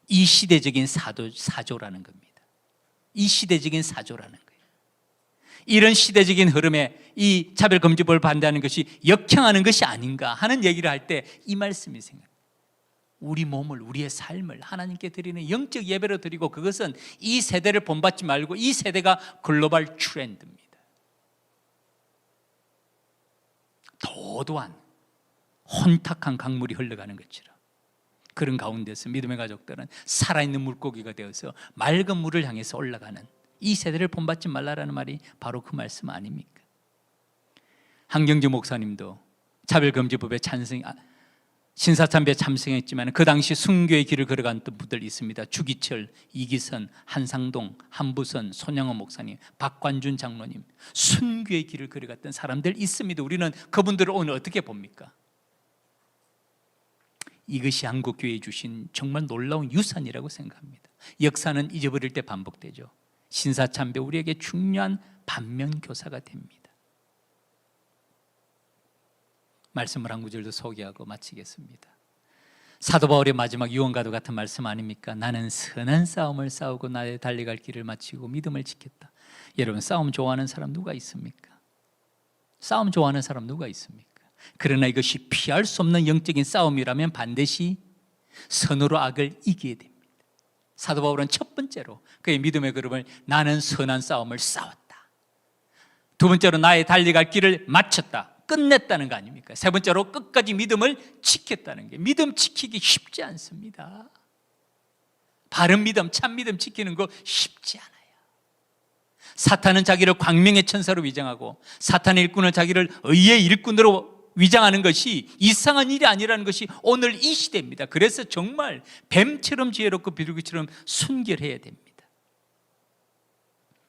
이 시대적인 사조라는 겁니다. 이 시대적인 사조라는 거예요. 이런 시대적인 흐름에 이 차별금지법을 반대하는 것이 역행하는 것이 아닌가 하는 얘기를 할 때 이 말씀이 생각합니다. 우리 몸을, 우리의 삶을 하나님께 드리는 영적 예배로 드리고, 그것은 이 세대를 본받지 말고 이 세대가 글로벌 트렌드입니다. 도도한 혼탁한 강물이 흘러가는 것처럼 그런 가운데서 믿음의 가족들은 살아있는 물고기가 되어서 맑은 물을 향해서 올라가는, 이 세대를 본받지 말라라는 말이 바로 그 말씀 아닙니까? 한경주 목사님도 차별금지법에 신사참배에 참석했지만 그 당시 순교의 길을 걸어간 분들 있습니다. 주기철, 이기선, 한상동, 한부선, 손영호 목사님, 박관준 장로님, 순교의 길을 걸어갔던 사람들 있습니다. 우리는 그분들을 오늘 어떻게 봅니까? 이것이 한국교회에 주신 정말 놀라운 유산이라고 생각합니다. 역사는 잊어버릴 때 반복되죠. 신사참배 우리에게 중요한 반면교사가 됩니다. 말씀을 한 구절도 소개하고 마치겠습니다. 사도 바울의 마지막 유언과도 같은 말씀 아닙니까? 나는 선한 싸움을 싸우고 나의 달려갈 길을 마치고 믿음을 지켰다. 여러분, 싸움 좋아하는 사람 누가 있습니까? 싸움 좋아하는 사람 누가 있습니까? 그러나 이것이 피할 수 없는 영적인 싸움이라면 반드시 선으로 악을 이기게 됩니다. 사도 바울은 첫 번째로 그의 믿음의 걸음을 나는 선한 싸움을 싸웠다. 두 번째로 나의 달려갈 길을 마쳤다. 끝냈다는 거 아닙니까? 세 번째로 끝까지 믿음을 지켰다는 게, 믿음 지키기 쉽지 않습니다. 바른 믿음, 참 믿음 지키는 거 쉽지 않아요. 사탄은 자기를 광명의 천사로 위장하고 사탄의 일꾼은 자기를 의의 일꾼으로 위장하는 것이 이상한 일이 아니라는 것이 오늘 이 시대입니다. 그래서 정말 뱀처럼 지혜롭고 비둘기처럼 순결해야 됩니다.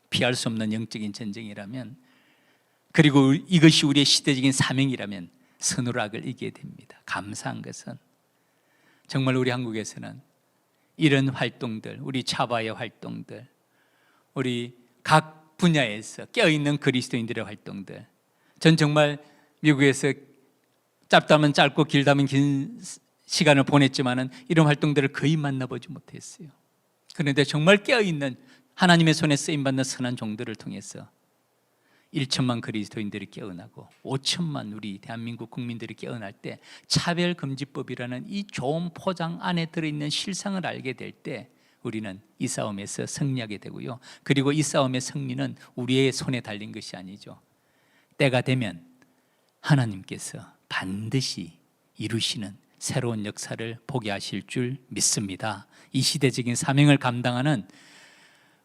피할 수 없는 영적인 전쟁이라면, 그리고 이것이 우리의 시대적인 사명이라면 선으로 악을 이기게 됩니다. 감사한 것은 정말 우리 한국에서는 이런 활동들, 우리 차바의 활동들, 우리 각 분야에서 깨어있는 그리스도인들의 활동들, 전 정말 미국에서 짧다면 짧고 길다면 긴 시간을 보냈지만은 이런 활동들을 거의 만나보지 못했어요. 그런데 정말 깨어있는 하나님의 손에 쓰임받는 선한 종들을 통해서 1천만 그리스도인들이 깨어나고 5천만 우리 대한민국 국민들이 깨어날 때 차별금지법이라는 이 좋은 포장 안에 들어있는 실상을 알게 될 때 우리는 이 싸움에서 승리하게 되고요. 그리고 이 싸움의 승리는 우리의 손에 달린 것이 아니죠. 때가 되면 하나님께서 반드시 이루시는 새로운 역사를 보게 하실 줄 믿습니다. 이 시대적인 사명을 감당하는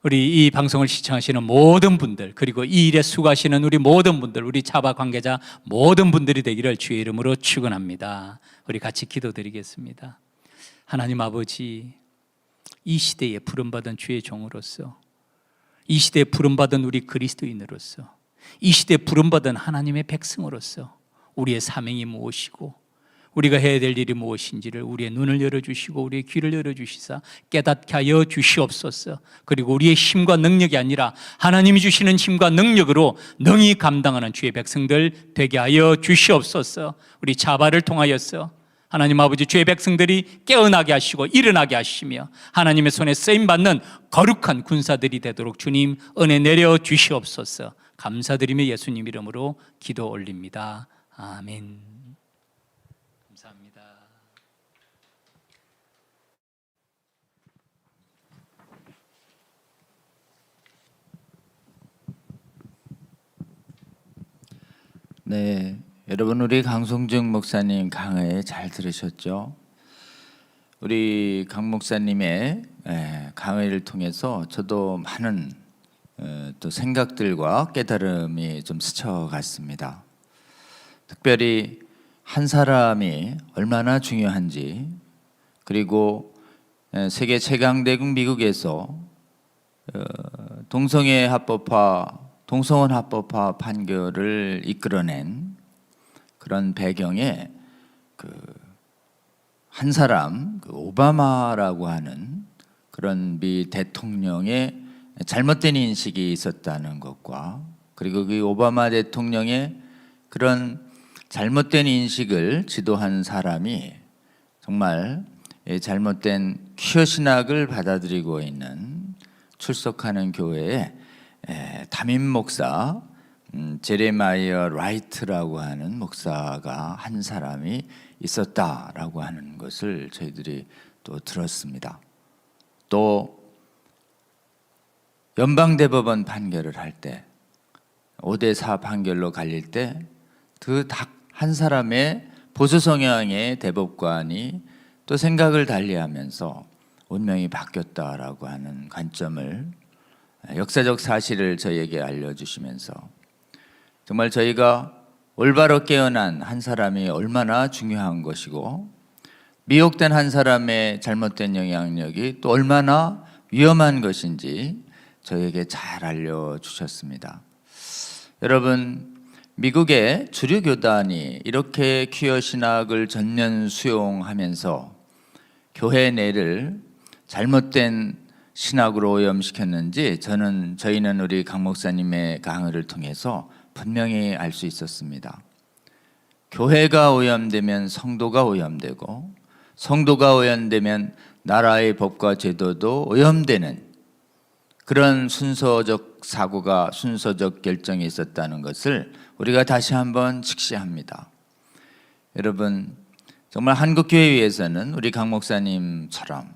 우리 이 방송을 시청하시는 모든 분들, 그리고 이 일에 수고하시는 우리 모든 분들, 우리 차바 관계자 모든 분들이 되기를 주의 이름으로 축원합니다. 우리 같이 기도드리겠습니다. 하나님 아버지, 이 시대에 부름받은 주의 종으로서, 이 시대에 부름받은 우리 그리스도인으로서, 이 시대에 부름받은 하나님의 백성으로서 우리의 사명이 무엇이고 우리가 해야 될 일이 무엇인지를 우리의 눈을 열어주시고 우리의 귀를 열어주시사 깨닫게 하여 주시옵소서. 그리고 우리의 힘과 능력이 아니라 하나님이 주시는 힘과 능력으로 능히 감당하는 주의 백성들 되게 하여 주시옵소서. 우리 자바를 통하여서 하나님 아버지, 주의 백성들이 깨어나게 하시고 일어나게 하시며 하나님의 손에 쓰임받는 거룩한 군사들이 되도록 주님 은혜 내려 주시옵소서. 감사드리며 예수님 이름으로 기도 올립니다. 아멘. 감사합니다. 네, 여러분 우리 강성중 목사님 강의 잘 들으셨죠? 우리 강 목사님의 강의를 통해서 저도 많은 또 생각들과 깨달음이 좀 스쳐갔습니다. 특별히 한 사람이 얼마나 중요한지, 그리고 세계 최강대국 미국에서 동성원 합법화 판결을 이끌어낸 그런 배경에 한 사람, 오바마라고 하는 그런 미 대통령의 잘못된 인식이 있었다는 것과, 그리고 그 오바마 대통령의 그런 잘못된 인식을 지도한 사람이 정말 잘못된 퀴어 신학을 받아들이고 있는 출석하는 교회에 담임 목사 제레마이어 라이트라고 하는 목사가 한 사람이 있었다라고 하는 것을 저희들이 또 들었습니다. 또 연방대법원 판결을 할 때 5대4 판결로 갈릴 때 그 한 사람의 보수 성향의 대법관이 또 생각을 달리하면서 운명이 바뀌었다라고 하는 관점을, 역사적 사실을 저희에게 알려주시면서 정말 저희가 올바로 깨어난 한 사람이 얼마나 중요한 것이고, 미혹된 한 사람의 잘못된 영향력이 또 얼마나 위험한 것인지 저에게 잘 알려주셨습니다. 여러분, 미국의 주류 교단이 이렇게 퀴어 신학을 전면 수용하면서 교회 내를 잘못된 신학으로 오염시켰는지 저희는 우리 강 목사님의 강의를 통해서 분명히 알 수 있었습니다. 교회가 오염되면 성도가 오염되고, 성도가 오염되면 나라의 법과 제도도 오염되는 그런 순서적 사고가, 순서적 결정이 있었다는 것을 우리가 다시 한번 직시합니다. 여러분, 정말 한국교회 위해서는 우리 강 목사님처럼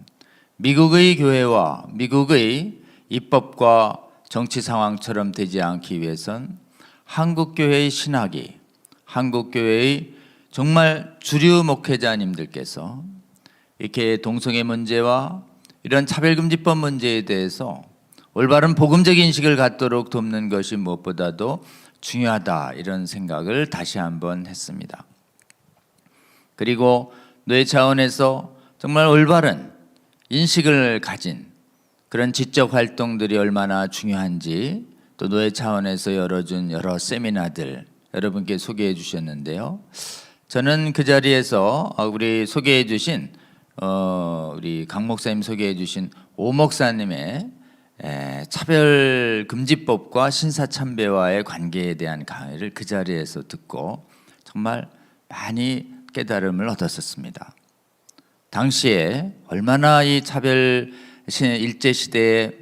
미국의 교회와 미국의 입법과 정치 상황처럼 되지 않기 위해선 한국교회의 신학이, 한국교회의 정말 주류 목회자님들께서 이렇게 동성애 문제와 이런 차별금지법 문제에 대해서 올바른 복음적 인식을 갖도록 돕는 것이 무엇보다도 중요하다, 이런 생각을 다시 한번 했습니다. 그리고 뇌 차원에서 정말 올바른 인식을 가진 그런 지적 활동들이 얼마나 중요한지 또 노예 차원에서 열어준 여러 세미나들 여러분께 소개해 주셨는데요. 저는 그 자리에서 우리 소개해 주신 우리 강 목사님 소개해 주신 오 목사님의 차별금지법과 신사참배와의 관계에 대한 강의를 그 자리에서 듣고 정말 많이 깨달음을 얻었었습니다. 당시에 얼마나 이 일제시대의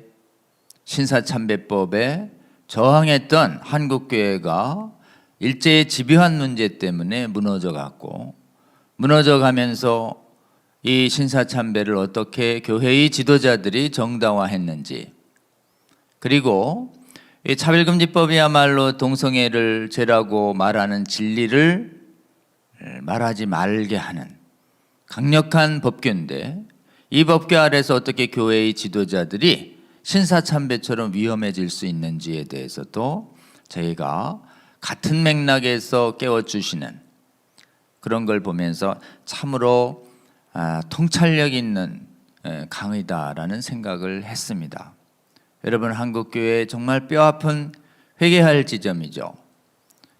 신사참배법에 저항했던 한국교회가 일제의 집요한 문제 때문에 무너져갔고, 무너져가면서 이 신사참배를 어떻게 교회의 지도자들이 정당화했는지, 그리고 이 차별금지법이야말로 동성애를 죄라고 말하는 진리를 말하지 말게 하는 강력한 법규인데, 이 법규 아래서 어떻게 교회의 지도자들이 신사참배처럼 위험해질 수 있는지에 대해서도 저희가 같은 맥락에서 깨워주시는 그런 걸 보면서 참으로 통찰력 있는 강의다라는 생각을 했습니다. 여러분, 한국교회 정말 뼈아픈 회개할 지점이죠.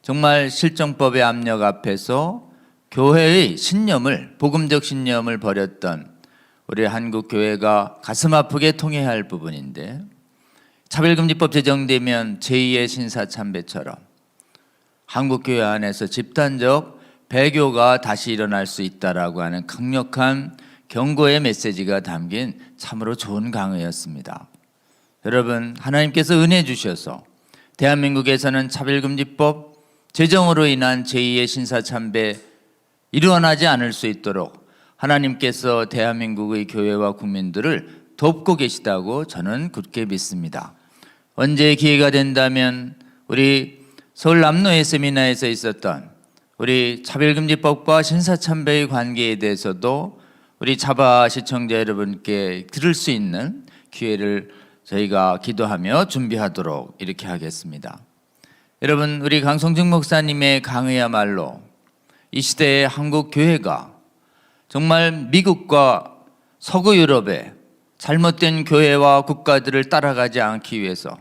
정말 실정법의 압력 앞에서 교회의 신념을, 복음적 신념을 버렸던 우리 한국교회가 가슴 아프게 통해야 할 부분인데, 차별금지법 제정되면 제2의 신사참배처럼 한국교회 안에서 집단적 배교가 다시 일어날 수 있다라고 하는 강력한 경고의 메시지가 담긴 참으로 좋은 강의였습니다. 여러분, 하나님께서 은혜 주셔서 대한민국에서는 차별금지법 제정으로 인한 제2의 신사참배 일어나지 않을 수 있도록 하나님께서 대한민국의 교회와 국민들을 돕고 계시다고 저는 굳게 믿습니다. 언제 기회가 된다면 우리 서울 남노회 세미나에서 있었던 우리 차별금지법과 신사참배의 관계에 대해서도 우리 차바 시청자 여러분께 들을 수 있는 기회를 저희가 기도하며 준비하도록 이렇게 하겠습니다. 여러분, 우리 강성중 목사님의 강의야말로 이 시대의 한국 교회가 정말 미국과 서구 유럽의 잘못된 교회와 국가들을 따라가지 않기 위해서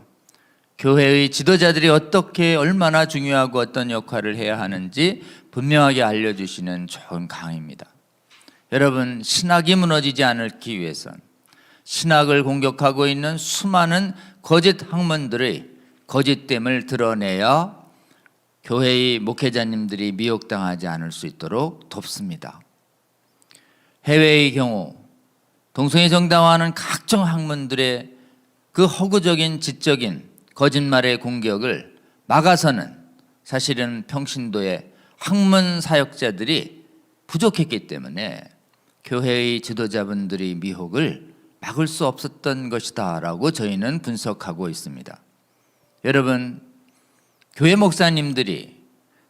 교회의 지도자들이 어떻게 얼마나 중요하고 어떤 역할을 해야 하는지 분명하게 알려주시는 좋은 강의입니다. 여러분, 신학이 무너지지 않기 위해선 신학을 공격하고 있는 수많은 거짓 학문들의 거짓됨을 드러내야 교회의 목회자님들이 미혹당하지 않을 수 있도록 돕습니다. 해외의 경우 동성애 정당화하는 각종 학문들의 그 허구적인 지적인 거짓말의 공격을 막아서는 사실은 평신도의 학문 사역자들이 부족했기 때문에 교회의 지도자분들의 미혹을 막을 수 없었던 것이다 라고 저희는 분석하고 있습니다. 여러분, 교회 목사님들이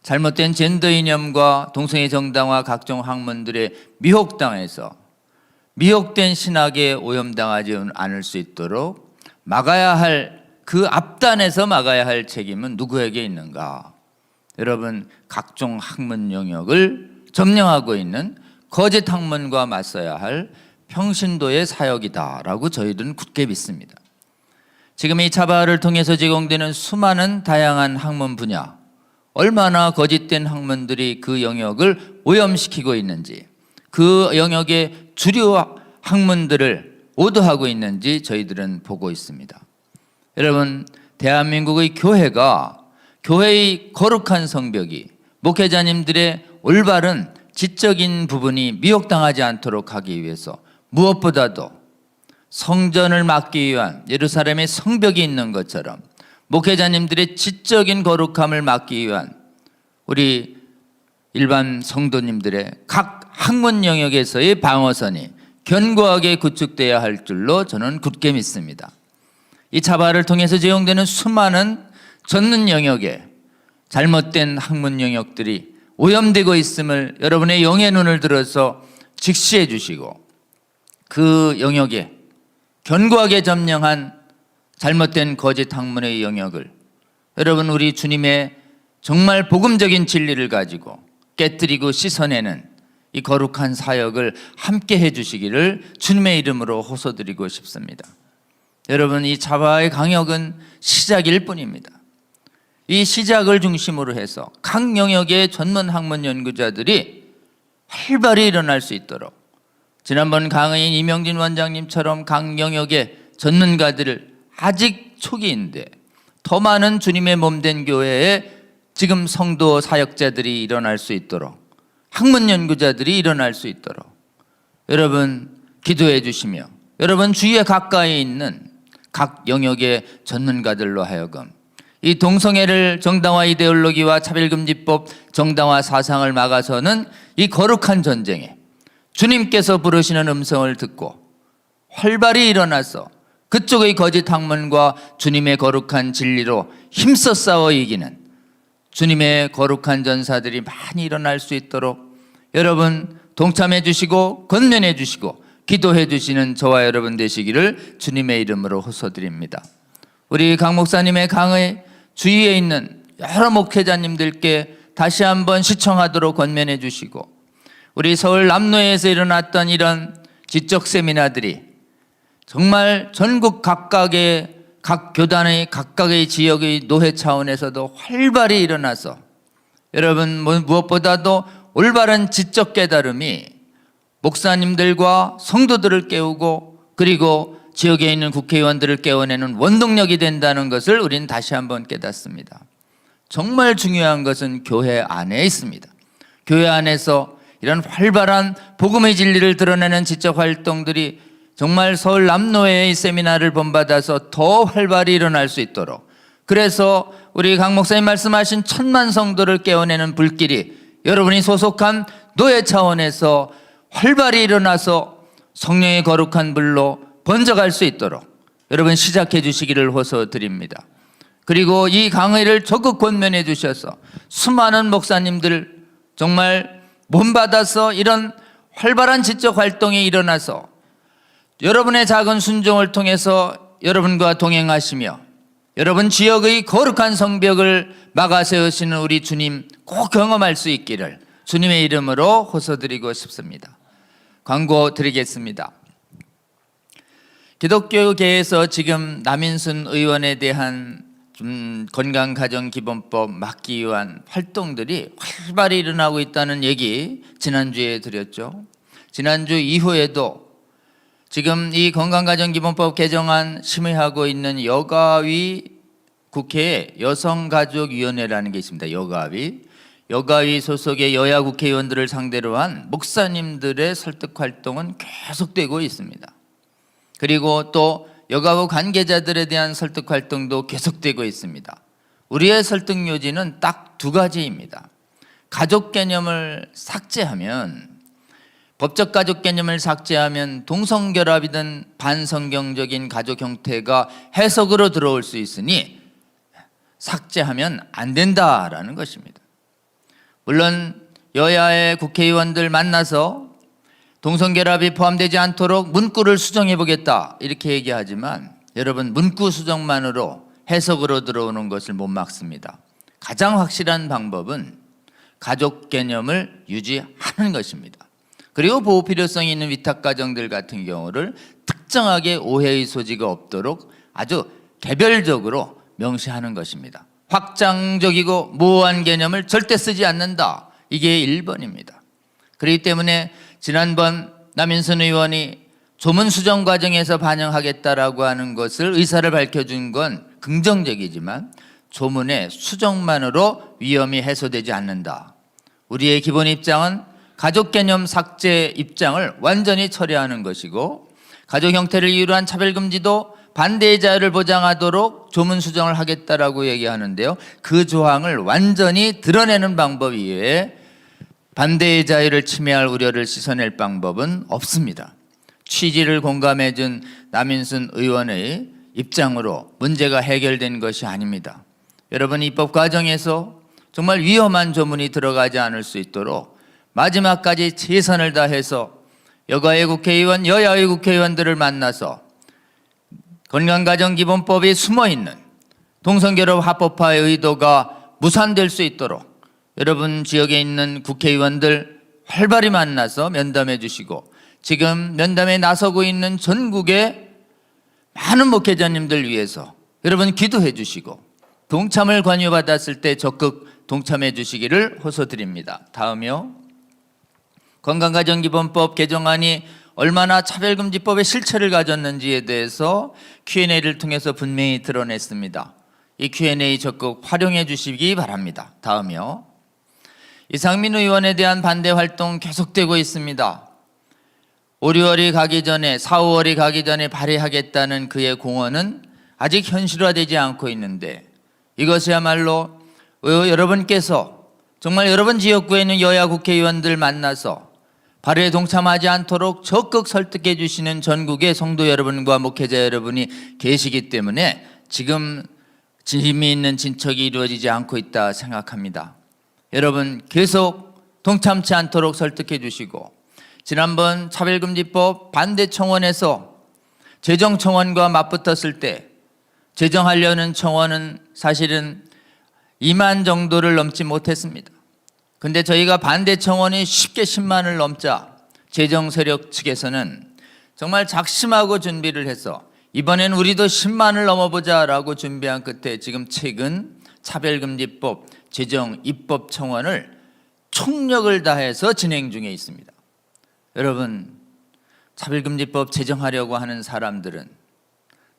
잘못된 젠더 이념과 동성애 정당화 각종 학문들의 미혹당해서 미혹된 신학에 오염당하지 않을 수 있도록 막아야 할, 그 앞단에서 막아야 할 책임은 누구에게 있는가? 여러분, 각종 학문 영역을 점령하고 있는 거짓 학문과 맞서야 할 평신도의 사역이다라고 저희들은 굳게 믿습니다. 지금 이 차바를 통해서 제공되는 수많은 다양한 학문 분야, 얼마나 거짓된 학문들이 그 영역을 오염시키고 있는지, 그 영역의 주류 학문들을 오도하고 있는지 저희들은 보고 있습니다. 여러분, 대한민국의 교회가, 교회의 거룩한 성벽이 목회자님들의 올바른 지적인 부분이 미혹당하지 않도록 하기 위해서 무엇보다도 성전을 막기 위한 예루살렘의 성벽이 있는 것처럼 목회자님들의 지적인 거룩함을 막기 위한 우리 일반 성도님들의 각 학문 영역에서의 방어선이 견고하게 구축되어야 할 줄로 저는 굳게 믿습니다. 이 차바를 통해서 제공되는 수많은 젖는 영역에 잘못된 학문 영역들이 오염되고 있음을 여러분의 영의 눈을 들어서 직시해 주시고, 그 영역에 견고하게 점령한 잘못된 거짓 학문의 영역을 여러분, 우리 주님의 정말 복음적인 진리를 가지고 깨뜨리고 씻어내는 이 거룩한 사역을 함께 해주시기를 주님의 이름으로 호소드리고 싶습니다. 여러분, 이 차바의 강역은 시작일 뿐입니다. 이 시작을 중심으로 해서 각 영역의 전문 학문 연구자들이 활발히 일어날 수 있도록, 지난번 강의인 이명진 원장님처럼 각 영역의 전문가들을 아직 초기인데 더 많은 주님의 몸된 교회에 지금 성도 사역자들이 일어날 수 있도록, 학문 연구자들이 일어날 수 있도록 여러분 기도해 주시며, 여러분 주위에 가까이 있는 각 영역의 전문가들로 하여금 이 동성애를 정당화 이데올로기와 차별금지법 정당화 사상을 막아서는 이 거룩한 전쟁에 주님께서 부르시는 음성을 듣고 활발히 일어나서 그쪽의 거짓 학문과 주님의 거룩한 진리로 힘써 싸워 이기는 주님의 거룩한 전사들이 많이 일어날 수 있도록 여러분 동참해 주시고 권면해 주시고 기도해 주시는 저와 여러분 되시기를 주님의 이름으로 호소드립니다. 우리 강 목사님의 강의 주위에 있는 여러 목회자님들께 다시 한번 시청하도록 권면해 주시고, 우리 서울 남노회에서 일어났던 이런 지적 세미나들이 정말 전국 각각의 각 교단의 각각의 지역의 노회 차원에서도 활발히 일어나서 여러분 무엇보다도 올바른 지적 깨달음이 목사님들과 성도들을 깨우고 그리고 지역에 있는 국회의원들을 깨워내는 원동력이 된다는 것을 우리는 다시 한번 깨닫습니다. 정말 중요한 것은 교회 안에 있습니다. 교회 안에서 이런 활발한 복음의 진리를 드러내는 지적 활동들이 정말 서울 남노회의 세미나를 본받아서 더 활발히 일어날 수 있도록, 그래서 우리 강 목사님 말씀하신 1000만 성도를 깨어내는 불길이 여러분이 소속한 노예 차원에서 활발히 일어나서 성령의 거룩한 불로 번져갈 수 있도록 여러분 시작해 주시기를 호소드립니다. 그리고 이 강의를 적극 권면해 주셔서 수많은 목사님들 정말 몸받아서 이런 활발한 지적 활동이 일어나서 여러분의 작은 순종을 통해서 여러분과 동행하시며 여러분 지역의 거룩한 성벽을 막아 세우시는 우리 주님 꼭 경험할 수 있기를 주님의 이름으로 호소드리고 싶습니다. 광고 드리겠습니다. 기독교계에서 지금 남인순 의원에 대한 건강가정기본법 막기 위한 활동들이 활발히 일어나고 있다는 얘기 지난주에 드렸죠. 지난주 이후에도 지금 이 건강가정기본법 개정안 심의하고 있는 여가위 국회에 여성가족위원회라는 게 있습니다. 여가위 소속의 여야 국회의원들을 상대로 한 목사님들의 설득 활동은 계속되고 있습니다. 그리고 또 여가부 관계자들에 대한 설득 활동도 계속되고 있습니다. 우리의 설득 요지는 딱 2가지입니다. 가족 개념을 삭제하면, 법적 가족 개념을 삭제하면 동성결합이든 반성경적인 가족 형태가 해석으로 들어올 수 있으니 삭제하면 안 된다라는 것입니다. 물론 여야의 국회의원들 만나서 동성결합이 포함되지 않도록 문구를 수정해 보겠다 이렇게 얘기하지만 여러분, 문구 수정만으로 해석으로 들어오는 것을 못 막습니다. 가장 확실한 방법은 가족 개념을 유지하는 것입니다. 그리고 보호 필요성이 있는 위탁가정들 같은 경우를 특정하게 오해의 소지가 없도록 아주 개별적으로 명시하는 것입니다. 확장적이고 모호한 개념을 절대 쓰지 않는다, 이게 1번입니다. 그렇기 때문에 지난번 남인순 의원이 조문 수정 과정에서 반영하겠다라고 하는 것을 의사를 밝혀준 건 긍정적이지만 조문의 수정만으로 위험이 해소되지 않는다. 우리의 기본 입장은 가족 개념 삭제 입장을 완전히 철회하는 것이고, 가족 형태를 이유로 한 차별금지도 반대의 자유를 보장하도록 조문 수정을 하겠다라고 얘기하는데요, 그 조항을 완전히 드러내는 방법 이외에 반대의 자유를 침해할 우려를 씻어낼 방법은 없습니다. 취지를 공감해 준 남인순 의원의 입장으로 문제가 해결된 것이 아닙니다. 여러분, 입법 과정에서 정말 위험한 조문이 들어가지 않을 수 있도록 마지막까지 최선을 다해서 여가의 국회의원, 여야의 국회의원들을 만나서 건강가정기본법이 숨어있는 동성결합 합법화의 의도가 무산될 수 있도록 여러분 지역에 있는 국회의원들 활발히 만나서 면담해 주시고, 지금 면담에 나서고 있는 전국의 많은 목회자님들 위해서 여러분 기도해 주시고, 동참을 권유받았을 때 적극 동참해 주시기를 호소드립니다. 다음이요. 건강가정기본법 개정안이 얼마나 차별금지법의 실체를 가졌는지에 대해서 Q&A를 통해서 분명히 드러냈습니다. 이 Q&A 적극 활용해 주시기 바랍니다. 다음이요. 이상민 의원에 대한 반대 활동 계속되고 있습니다. 5, 6월이 가기 전에, 4, 5월이 가기 전에 발의하겠다는 그의 공언은 아직 현실화되지 않고 있는데, 이것이야말로 여러분께서 정말 여러분 지역구에 있는 여야 국회의원들 만나서 발의에 동참하지 않도록 적극 설득해 주시는 전국의 성도 여러분과 목회자 여러분이 계시기 때문에 지금 진심이 있는 진척이 이루어지지 않고 있다 생각합니다. 여러분 계속 동참치 않도록 설득해 주시고, 지난번 차별금지법 반대청원에서 재정청원과 맞붙었을 때 제정하려는 청원은 사실은 2만 정도를 넘지 못했습니다. 근데 저희가 반대청원이 쉽게 10만을 넘자 재정세력 측에서는 정말 작심하고 준비를 해서 이번엔 우리도 10만을 넘어보자라고 준비한 끝에 지금 최근 차별금지법 제정 입법 청원을 총력을 다해서 진행 중에 있습니다. 여러분, 차별금지법 제정하려고 하는 사람들은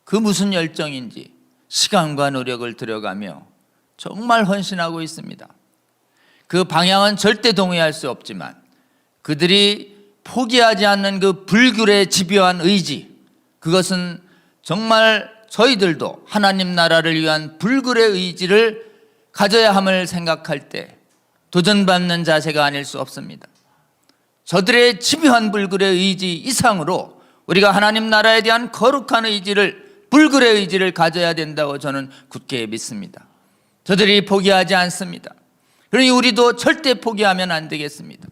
그 무슨 열정인지 시간과 노력을 들여가며 정말 헌신하고 있습니다. 그 방향은 절대 동의할 수 없지만 그들이 포기하지 않는 그 불굴의 집요한 의지, 그것은 정말 저희들도 하나님 나라를 위한 불굴의 의지를 가져야 함을 생각할 때 도전받는 자세가 아닐 수 없습니다. 저들의 집요한 불굴의 의지 이상으로 우리가 하나님 나라에 대한 거룩한 의지를, 불굴의 의지를 가져야 된다고 저는 굳게 믿습니다. 저들이 포기하지 않습니다. 그러니 우리도 절대 포기하면 안 되겠습니다.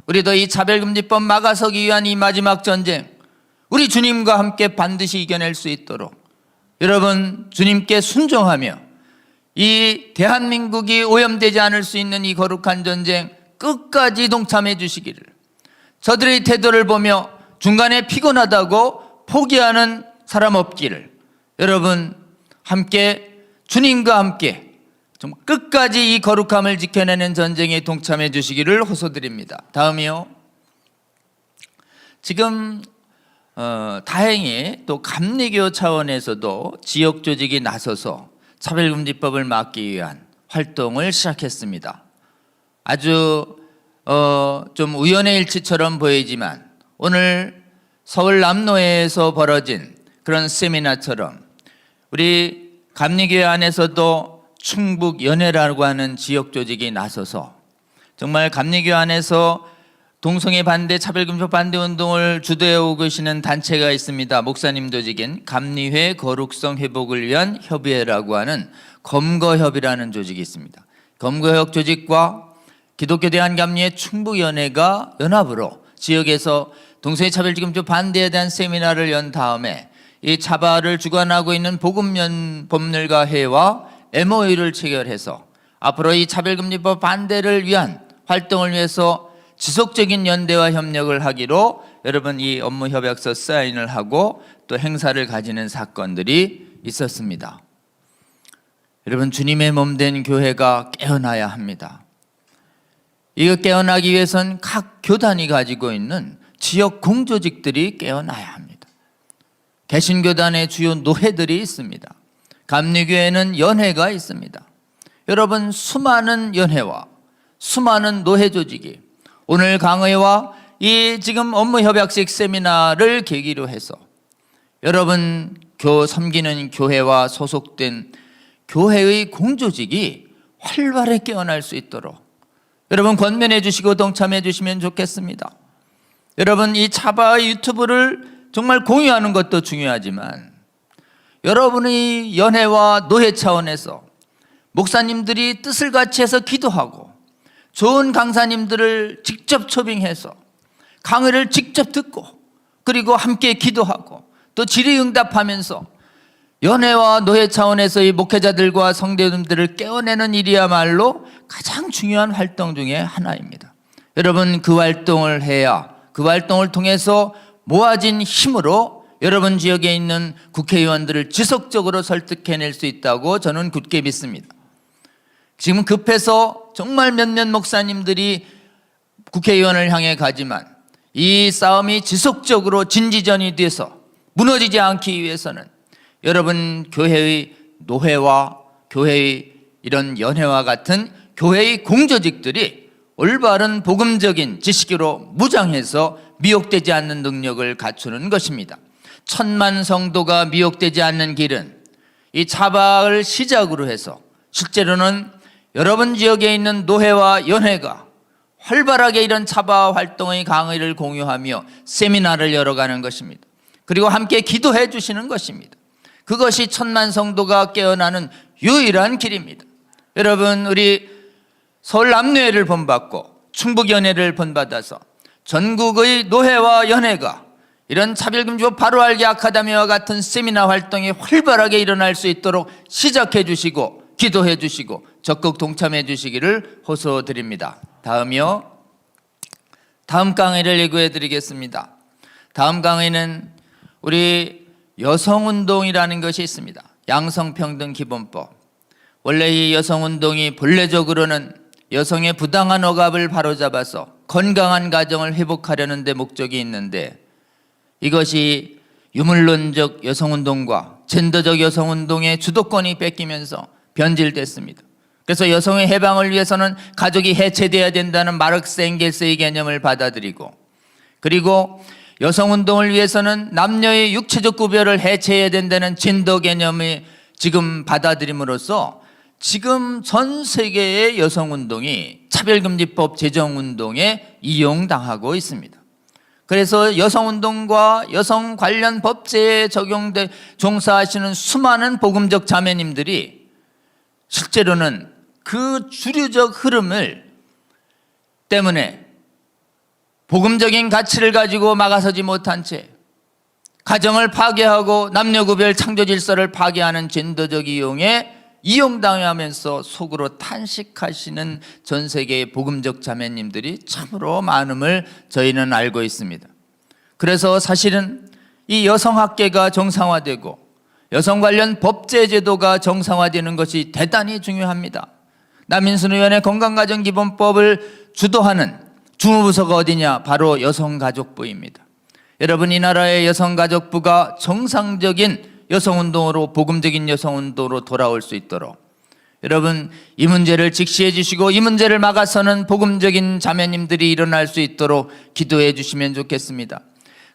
우리도 이 차별금지법 막아서기 위한 이 마지막 전쟁, 우리 주님과 함께 반드시 이겨낼 수 있도록 여러분 주님께 순종하며 이 대한민국이 오염되지 않을 수 있는 이 거룩한 전쟁 끝까지 동참해 주시기를, 저들의 태도를 보며 중간에 피곤하다고 포기하는 사람 없기를 여러분 함께 주님과 함께 좀 끝까지 이 거룩함을 지켜내는 전쟁에 동참해 주시기를 호소드립니다. 다음이요. 지금 다행히 또 감리교 차원에서도 지역 조직이 나서서 차별금지법을 막기 위한 활동을 시작했습니다. 아주 좀 우연의 일치처럼 보이지만 오늘 서울 남노회에서 벌어진 그런 세미나처럼 우리 감리교회 안에서도 충북연회라고 하는 지역 조직이 나서서 정말 감리교 안에서 동성애 반대, 차별금지법 반대 운동을 주도해 오고 계시는 단체가 있습니다. 목사님 조직인 감리회 거룩성 회복을 위한 협의회라고 하는 검거협이라는 조직이 있습니다. 검거협 조직과 기독교 대한감리회 충북연회가 연합으로 지역에서 동성애 차별금지법 반대에 대한 세미나를 연 다음에 이 차바를 주관하고 있는 복음법률가 회와 MOU를 체결해서 앞으로 이 차별금지법 반대를 위한 활동을 위해서 지속적인 연대와 협력을 하기로 여러분 이 업무 협약서 사인을 하고 또 행사를 가지는 사건들이 있었습니다. 여러분 주님의 몸된 교회가 깨어나야 합니다. 이거 깨어나기 위해선 각 교단이 가지고 있는 지역 공조직들이 깨어나야 합니다. 개신교단의 주요 노회들이 있습니다. 감리교회는 연회가 있습니다. 여러분 수많은 연회와 수많은 노회 조직이 오늘 강의와 이 지금 업무협약식 세미나를 계기로 해서 여러분 섬기는 교회와 소속된 교회의 공조직이 활발하게 깨어날 수 있도록 여러분 권면해 주시고 동참해 주시면 좋겠습니다. 여러분 이 차바의 유튜브를 정말 공유하는 것도 중요하지만 여러분의 연회와 노회 차원에서 목사님들이 뜻을 같이 해서 기도하고 좋은 강사님들을 직접 초빙해서 강의를 직접 듣고 그리고 함께 기도하고 또 질의응답하면서 연회와 노회 차원에서의 목회자들과 성도님들을 깨어내는 일이야말로 가장 중요한 활동 중에 하나입니다. 여러분 그 활동을 해야 그 활동을 통해서 모아진 힘으로 여러분 지역에 있는 국회의원들을 지속적으로 설득해낼 수 있다고 저는 굳게 믿습니다. 지금 급해서 정말 몇몇 목사님들이 국회의원을 향해 가지만 이 싸움이 지속적으로 진지전이 돼서 무너지지 않기 위해서는 여러분 교회의 노회와 교회의 이런 연회와 같은 교회의 공조직들이 올바른 복음적인 지식으로 무장해서 미혹되지 않는 능력을 갖추는 것입니다. 1000만 성도가 미혹되지 않는 길은 이 차박을 시작으로 해서 실제로는 여러분 지역에 있는 노회와 연회가 활발하게 이런 차박 활동의 강의를 공유하며 세미나를 열어가는 것입니다. 그리고 함께 기도해 주시는 것입니다. 그것이 1000만 성도가 깨어나는 유일한 길입니다. 여러분 우리 서울 남노회를 본받고 충북연회를 본받아서 전국의 노회와 연회가 이런 차별금지법 바로 알기 아카데미와 같은 세미나 활동이 활발하게 일어날 수 있도록 시작해 주시고 기도해 주시고 적극 동참해 주시기를 호소드립니다. 다음이요. 다음 강의를 예고해 드리겠습니다. 다음 강의는 우리 여성운동이라는 것이 있습니다. 양성평등기본법. 원래 이 여성운동이 본래적으로는 여성의 부당한 억압을 바로잡아서 건강한 가정을 회복하려는 데 목적이 있는데 이것이 유물론적 여성운동과 젠더적 여성운동의 주도권이 뺏기면서 변질됐습니다. 그래서 여성의 해방을 위해서는 가족이 해체돼야 된다는 마르크스 엥겔스의 개념을 받아들이고, 그리고 여성운동을 위해서는 남녀의 육체적 구별을 해체해야 된다는 진도 개념이 지금 받아들임으로써 지금 전 세계의 여성운동이 차별금지법 제정운동에 이용당하고 있습니다. 그래서 여성운동과 여성 관련 법제에 종사하시는 수많은 복음적 자매님들이 실제로는 그 주류적 흐름을 때문에 복음적인 가치를 가지고 막아서지 못한 채 가정을 파괴하고 남녀구별 창조 질서를 파괴하는 젠더적 이용에 이용당하면서 속으로 탄식하시는 전 세계의 복음적 자매님들이 참으로 많음을 저희는 알고 있습니다. 그래서 사실은 이 여성학계가 정상화되고 여성 관련 법제 제도가 정상화되는 것이 대단히 중요합니다. 남인순 의원의 건강가정기본법을 주도하는 주무부서가 어디냐? 바로 여성가족부입니다. 여러분, 이 나라의 여성가족부가 정상적인 여성운동으로, 복음적인 여성운동으로 돌아올 수 있도록 여러분, 이 문제를 직시해 주시고 이 문제를 막아서는 복음적인 자매님들이 일어날 수 있도록 기도해 주시면 좋겠습니다.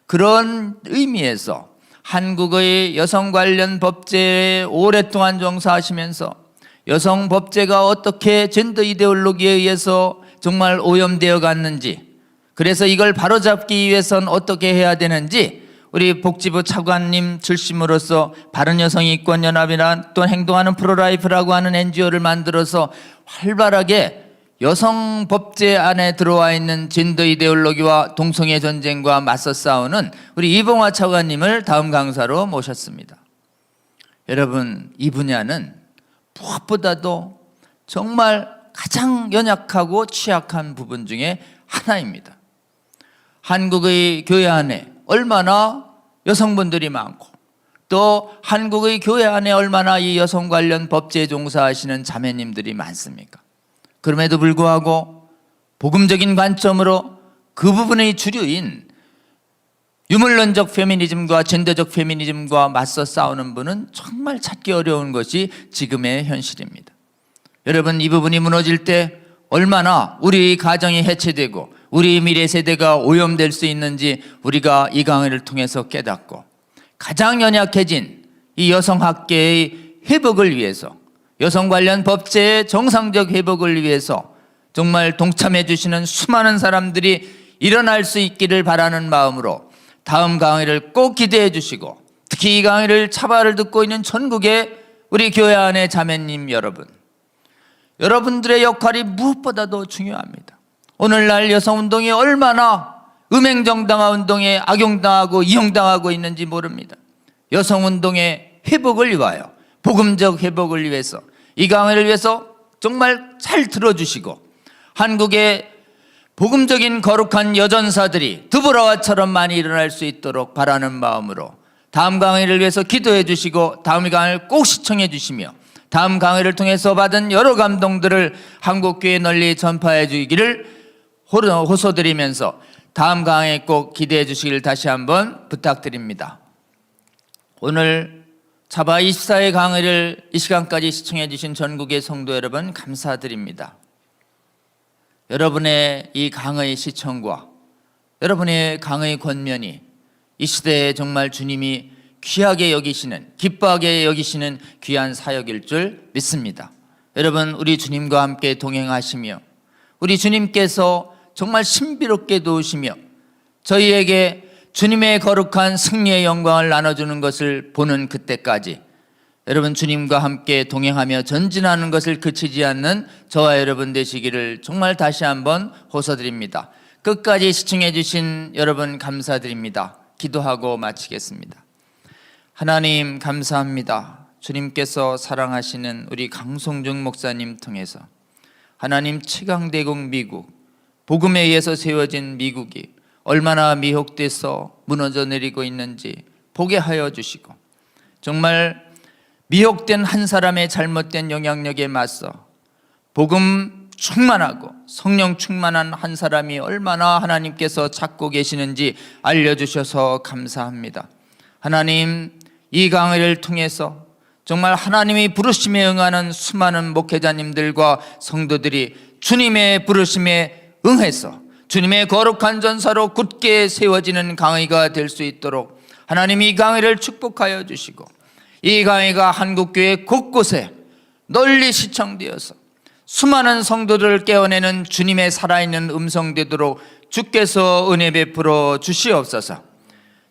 그런 의미에서 한국의 여성 관련 법제에 오랫동안 종사하시면서 여성 법제가 어떻게 젠더 이데올로기에 의해서 정말 오염되어 갔는지, 그래서 이걸 바로잡기 위해서는 어떻게 해야 되는지 우리 복지부 차관님 출신으로서 바른여성인권연합이나 또 행동하는 프로라이프라고 하는 NGO를 만들어서 활발하게 여성 법제 안에 들어와 있는 젠더 이데올로기와 동성애 전쟁과 맞서 싸우는 우리 이봉화 차관님을 다음 강사로 모셨습니다. 여러분, 이 분야는 무엇보다도 정말 가장 연약하고 취약한 부분 중에 하나입니다. 한국의 교회 안에 얼마나 여성분들이 많고 또 한국의 교회 안에 얼마나 이 여성 관련 법제에 종사하시는 자매님들이 많습니까? 그럼에도 불구하고 복음적인 관점으로 그 부분의 주류인 유물론적 페미니즘과 젠더적 페미니즘과 맞서 싸우는 분은 정말 찾기 어려운 것이 지금의 현실입니다. 여러분, 이 부분이 무너질 때 얼마나 우리 가정이 해체되고 우리 미래 세대가 오염될 수 있는지 우리가 이 강의를 통해서 깨닫고 가장 연약해진 이 여성학계의 회복을 위해서, 여성 관련 법제의 정상적 회복을 위해서 정말 동참해 주시는 수많은 사람들이 일어날 수 있기를 바라는 마음으로 다음 강의를 꼭 기대해 주시고, 특히 이 강의를 차바를 듣고 있는 전국의 우리 교회 안의 자매님 여러분, 여러분들의 역할이 무엇보다도 중요합니다. 오늘날 여성운동이 얼마나 음행정당화 운동에 악용당하고 이용당하고 있는지 모릅니다. 여성운동의 회복을 위하여, 복음적 회복을 위해서 이 강의를 위해서 정말 잘 들어주시고 한국의 복음적인 거룩한 여전사들이 드보라와처럼 많이 일어날 수 있도록 바라는 마음으로 다음 강의를 위해서 기도해 주시고 다음 강의를 꼭 시청해 주시며 다음 강의를 통해서 받은 여러 감동들을 한국교회에 널리 전파해 주기를 호소드리면서 다음 강의에 꼭 기대해 주시기를 다시 한번 부탁드립니다. 오늘 차바 24회 강의를 이 시간까지 시청해 주신 전국의 성도 여러분 감사드립니다. 여러분의 이 강의 시청과 여러분의 강의 권면이 이 시대에 정말 주님이 귀하게 여기시는, 기뻐하게 여기시는 귀한 사역일 줄 믿습니다. 여러분, 우리 주님과 함께 동행하시며 우리 주님께서 정말 신비롭게 도우시며 저희에게 주님의 거룩한 승리의 영광을 나눠주는 것을 보는 그때까지 여러분 주님과 함께 동행하며 전진하는 것을 그치지 않는 저와 여러분 되시기를 정말 다시 한번 호소드립니다. 끝까지 시청해 주신 여러분 감사드립니다. 기도하고 마치겠습니다. 하나님 감사합니다. 주님께서 사랑하시는 우리 강성중 목사님 통해서 하나님 최강대국 미국, 복음에 의해서 세워진 미국이 얼마나 미혹돼서 무너져 내리고 있는지 보게 하여 주시고 정말 미혹된 한 사람의 잘못된 영향력에 맞서 복음 충만하고 성령 충만한 한 사람이 얼마나 하나님께서 찾고 계시는지 알려주셔서 감사합니다. 하나님, 이 강의를 통해서 정말 하나님이 부르심에 응하는 수많은 목회자님들과 성도들이 주님의 부르심에 응해서 주님의 거룩한 전사로 굳게 세워지는 강의가 될 수 있도록 하나님이 이 강의를 축복하여 주시고, 이 강의가 한국교회 곳곳에 널리 시청되어서 수많은 성도들을 깨어내는 주님의 살아있는 음성 되도록 주께서 은혜 베풀어 주시옵소서.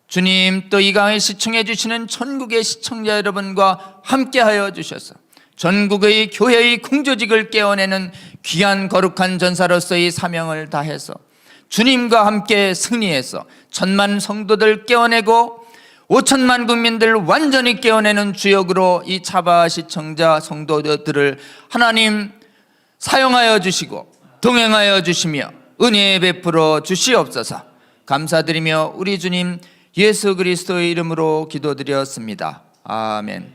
주님, 또 이 강의 시청해 주시는 전국의 시청자 여러분과 함께하여 주셔서 전국의 교회의 궁조직을 깨어내는 귀한 거룩한 전사로서의 사명을 다해서 주님과 함께 승리해서 1000만 성도들 깨어내고 5천만 국민들 완전히 깨어내는 주역으로 이 차바 시청자 성도들을 하나님 사용하여 주시고 동행하여 주시며 은혜 베풀어 주시옵소서. 감사드리며 우리 주님 예수 그리스도의 이름으로 기도드렸습니다. 아멘.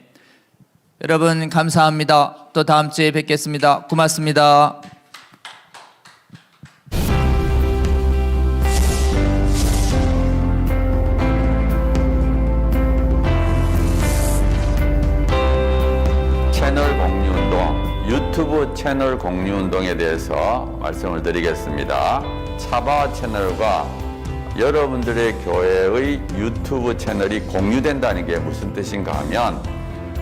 여러분 감사합니다. 또 다음 주에 뵙겠습니다. 고맙습니다. 채널 공유운동, 유튜브 채널 공유운동에 대해서 말씀을 드리겠습니다. 차바 채널과 여러분들의 교회의 유튜브 채널이 공유된다는 게 무슨 뜻인가 하면,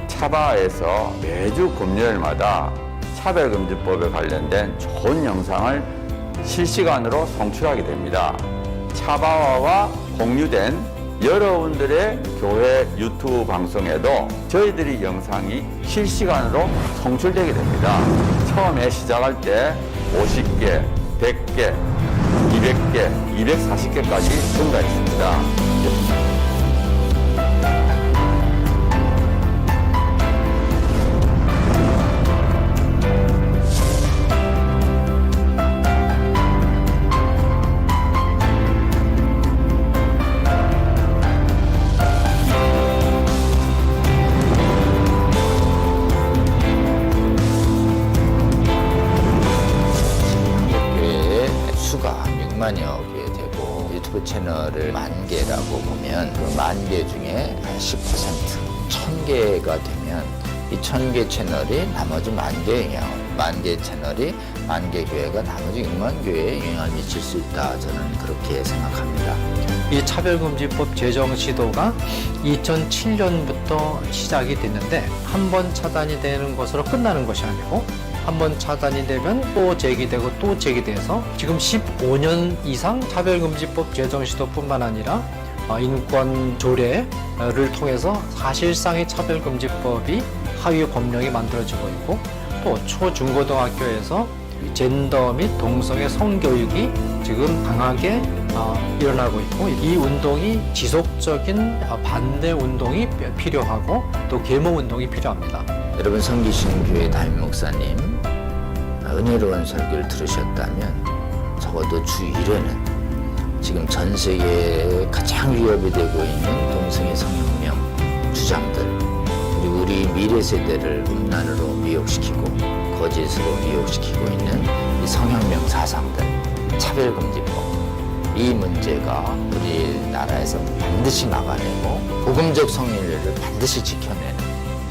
차바에서 매주 금요일마다 차별금지법에 관련된 좋은 영상을 실시간으로 송출하게 됩니다. 차바와와 공유된 여러분들의 교회 유튜브 방송에도 저희들이 영상이 실시간으로 송출되게 됩니다. 처음에 시작할 때 50개, 100개, 200개, 240개까지 증가했습니다. 수가 6만여 개 되고 유튜브 채널을 10,000개라고 보면 그 10,000개 중에 한 10%, 1,000개가 되면 이 1,000개 채널이 나머지 10,000개에 영향을, 10,000개 채널이 10,000개 교회가 나머지 6만 교회에 영향을 미칠 수 있다. 저는 그렇게 생각합니다. 이 차별금지법 제정 시도가 2007년부터 시작이 됐는데, 한 번 차단이 되는 것으로 끝나는 것이 아니고 한 번 차단이 되면 또 제기되고 또 제기돼서 지금 15년 이상 차별금지법 제정 시도뿐만 아니라 인권 조례를 통해서 사실상의 차별금지법이 하위 법령이 만들어지고 있고, 또 초중고등학교에서 젠더 및 동성애 성교육이 지금 강하게 일어나고 있고, 이 운동이 지속적인 반대 운동이 필요하고 또 계몽 운동이 필요합니다. 여러분, 성기신 교회 담임 목사님 은혜로운 설교를 들으셨다면 적어도 주 1회는 지금 전 세계에 가장 위협이 되고 있는 동성애 성혁명 주장들, 그리고 우리 미래 세대를 음란으로 미혹시키고 거짓으로 미혹시키고 있는 이 성혁명 사상들, 차별금지법, 이 문제가 우리나라에서 반드시 막아내고 복음적 성린례를 반드시 지켜내는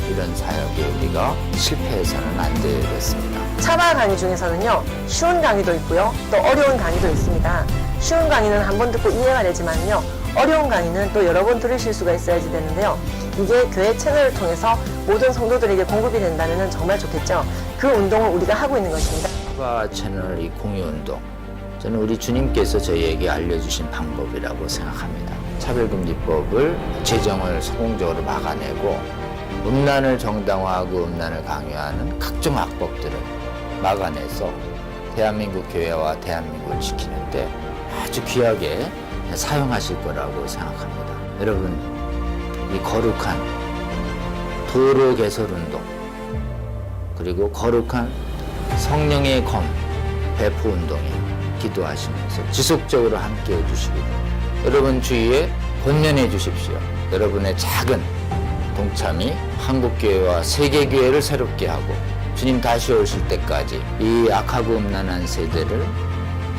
이런 사역에 우리가 실패해서는 안 되겠습니다. 차바 강의 중에서는요, 쉬운 강의도 있고요, 또 어려운 강의도 있습니다. 쉬운 강의는 한 번 듣고 이해가 되지만요, 어려운 강의는 또 여러 번 들으실 수가 있어야지 되는데요, 이게 교회 채널을 통해서 모든 성도들에게 공급이 된다면 정말 좋겠죠. 그 운동을 우리가 하고 있는 것입니다. 차바 채널 이 공유 운동, 저는 우리 주님께서 저희에게 알려주신 방법이라고 생각합니다. 차별금지법을 제정을 성공적으로 막아내고 음란을 정당화하고 음란을 강요하는 각종 악법들을 막아내서 대한민국 교회와 대한민국을 지키는데 아주 귀하게 사용하실 거라고 생각합니다. 여러분, 이 거룩한 도로 개설 운동, 그리고 거룩한 성령의 검 배포 운동에 기도하시면서 지속적으로 함께 해주시기를 여러분 주위에 권면해 주십시오. 여러분의 작은 동참이 한국교회와 세계교회를 새롭게 하고 주님 다시 오실 때까지 이 악하고 음란한 세대를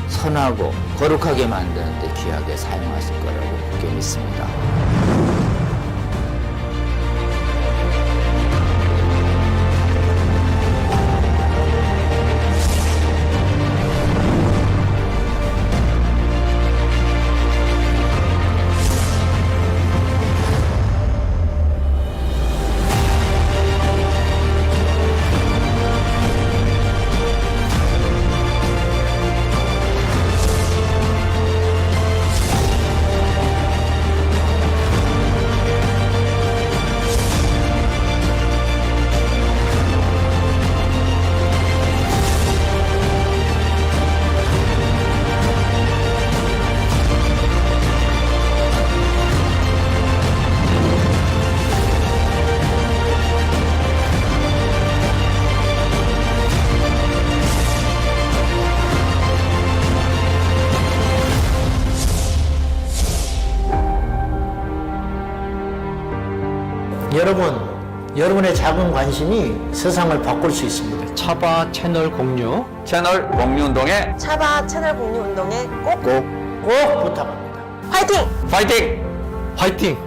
선하고 거룩하게 만드는 데 귀하게 사용하실 거라고 그렇게 믿습니다. 여러분의 작은 관심이 세상을 바꿀 수 있습니다. 차바 채널 공유 채널 공유 운동에 차바 채널 공유 운동에 꼭 꼭 부탁합니다. 화이팅! 파이팅! 화이팅!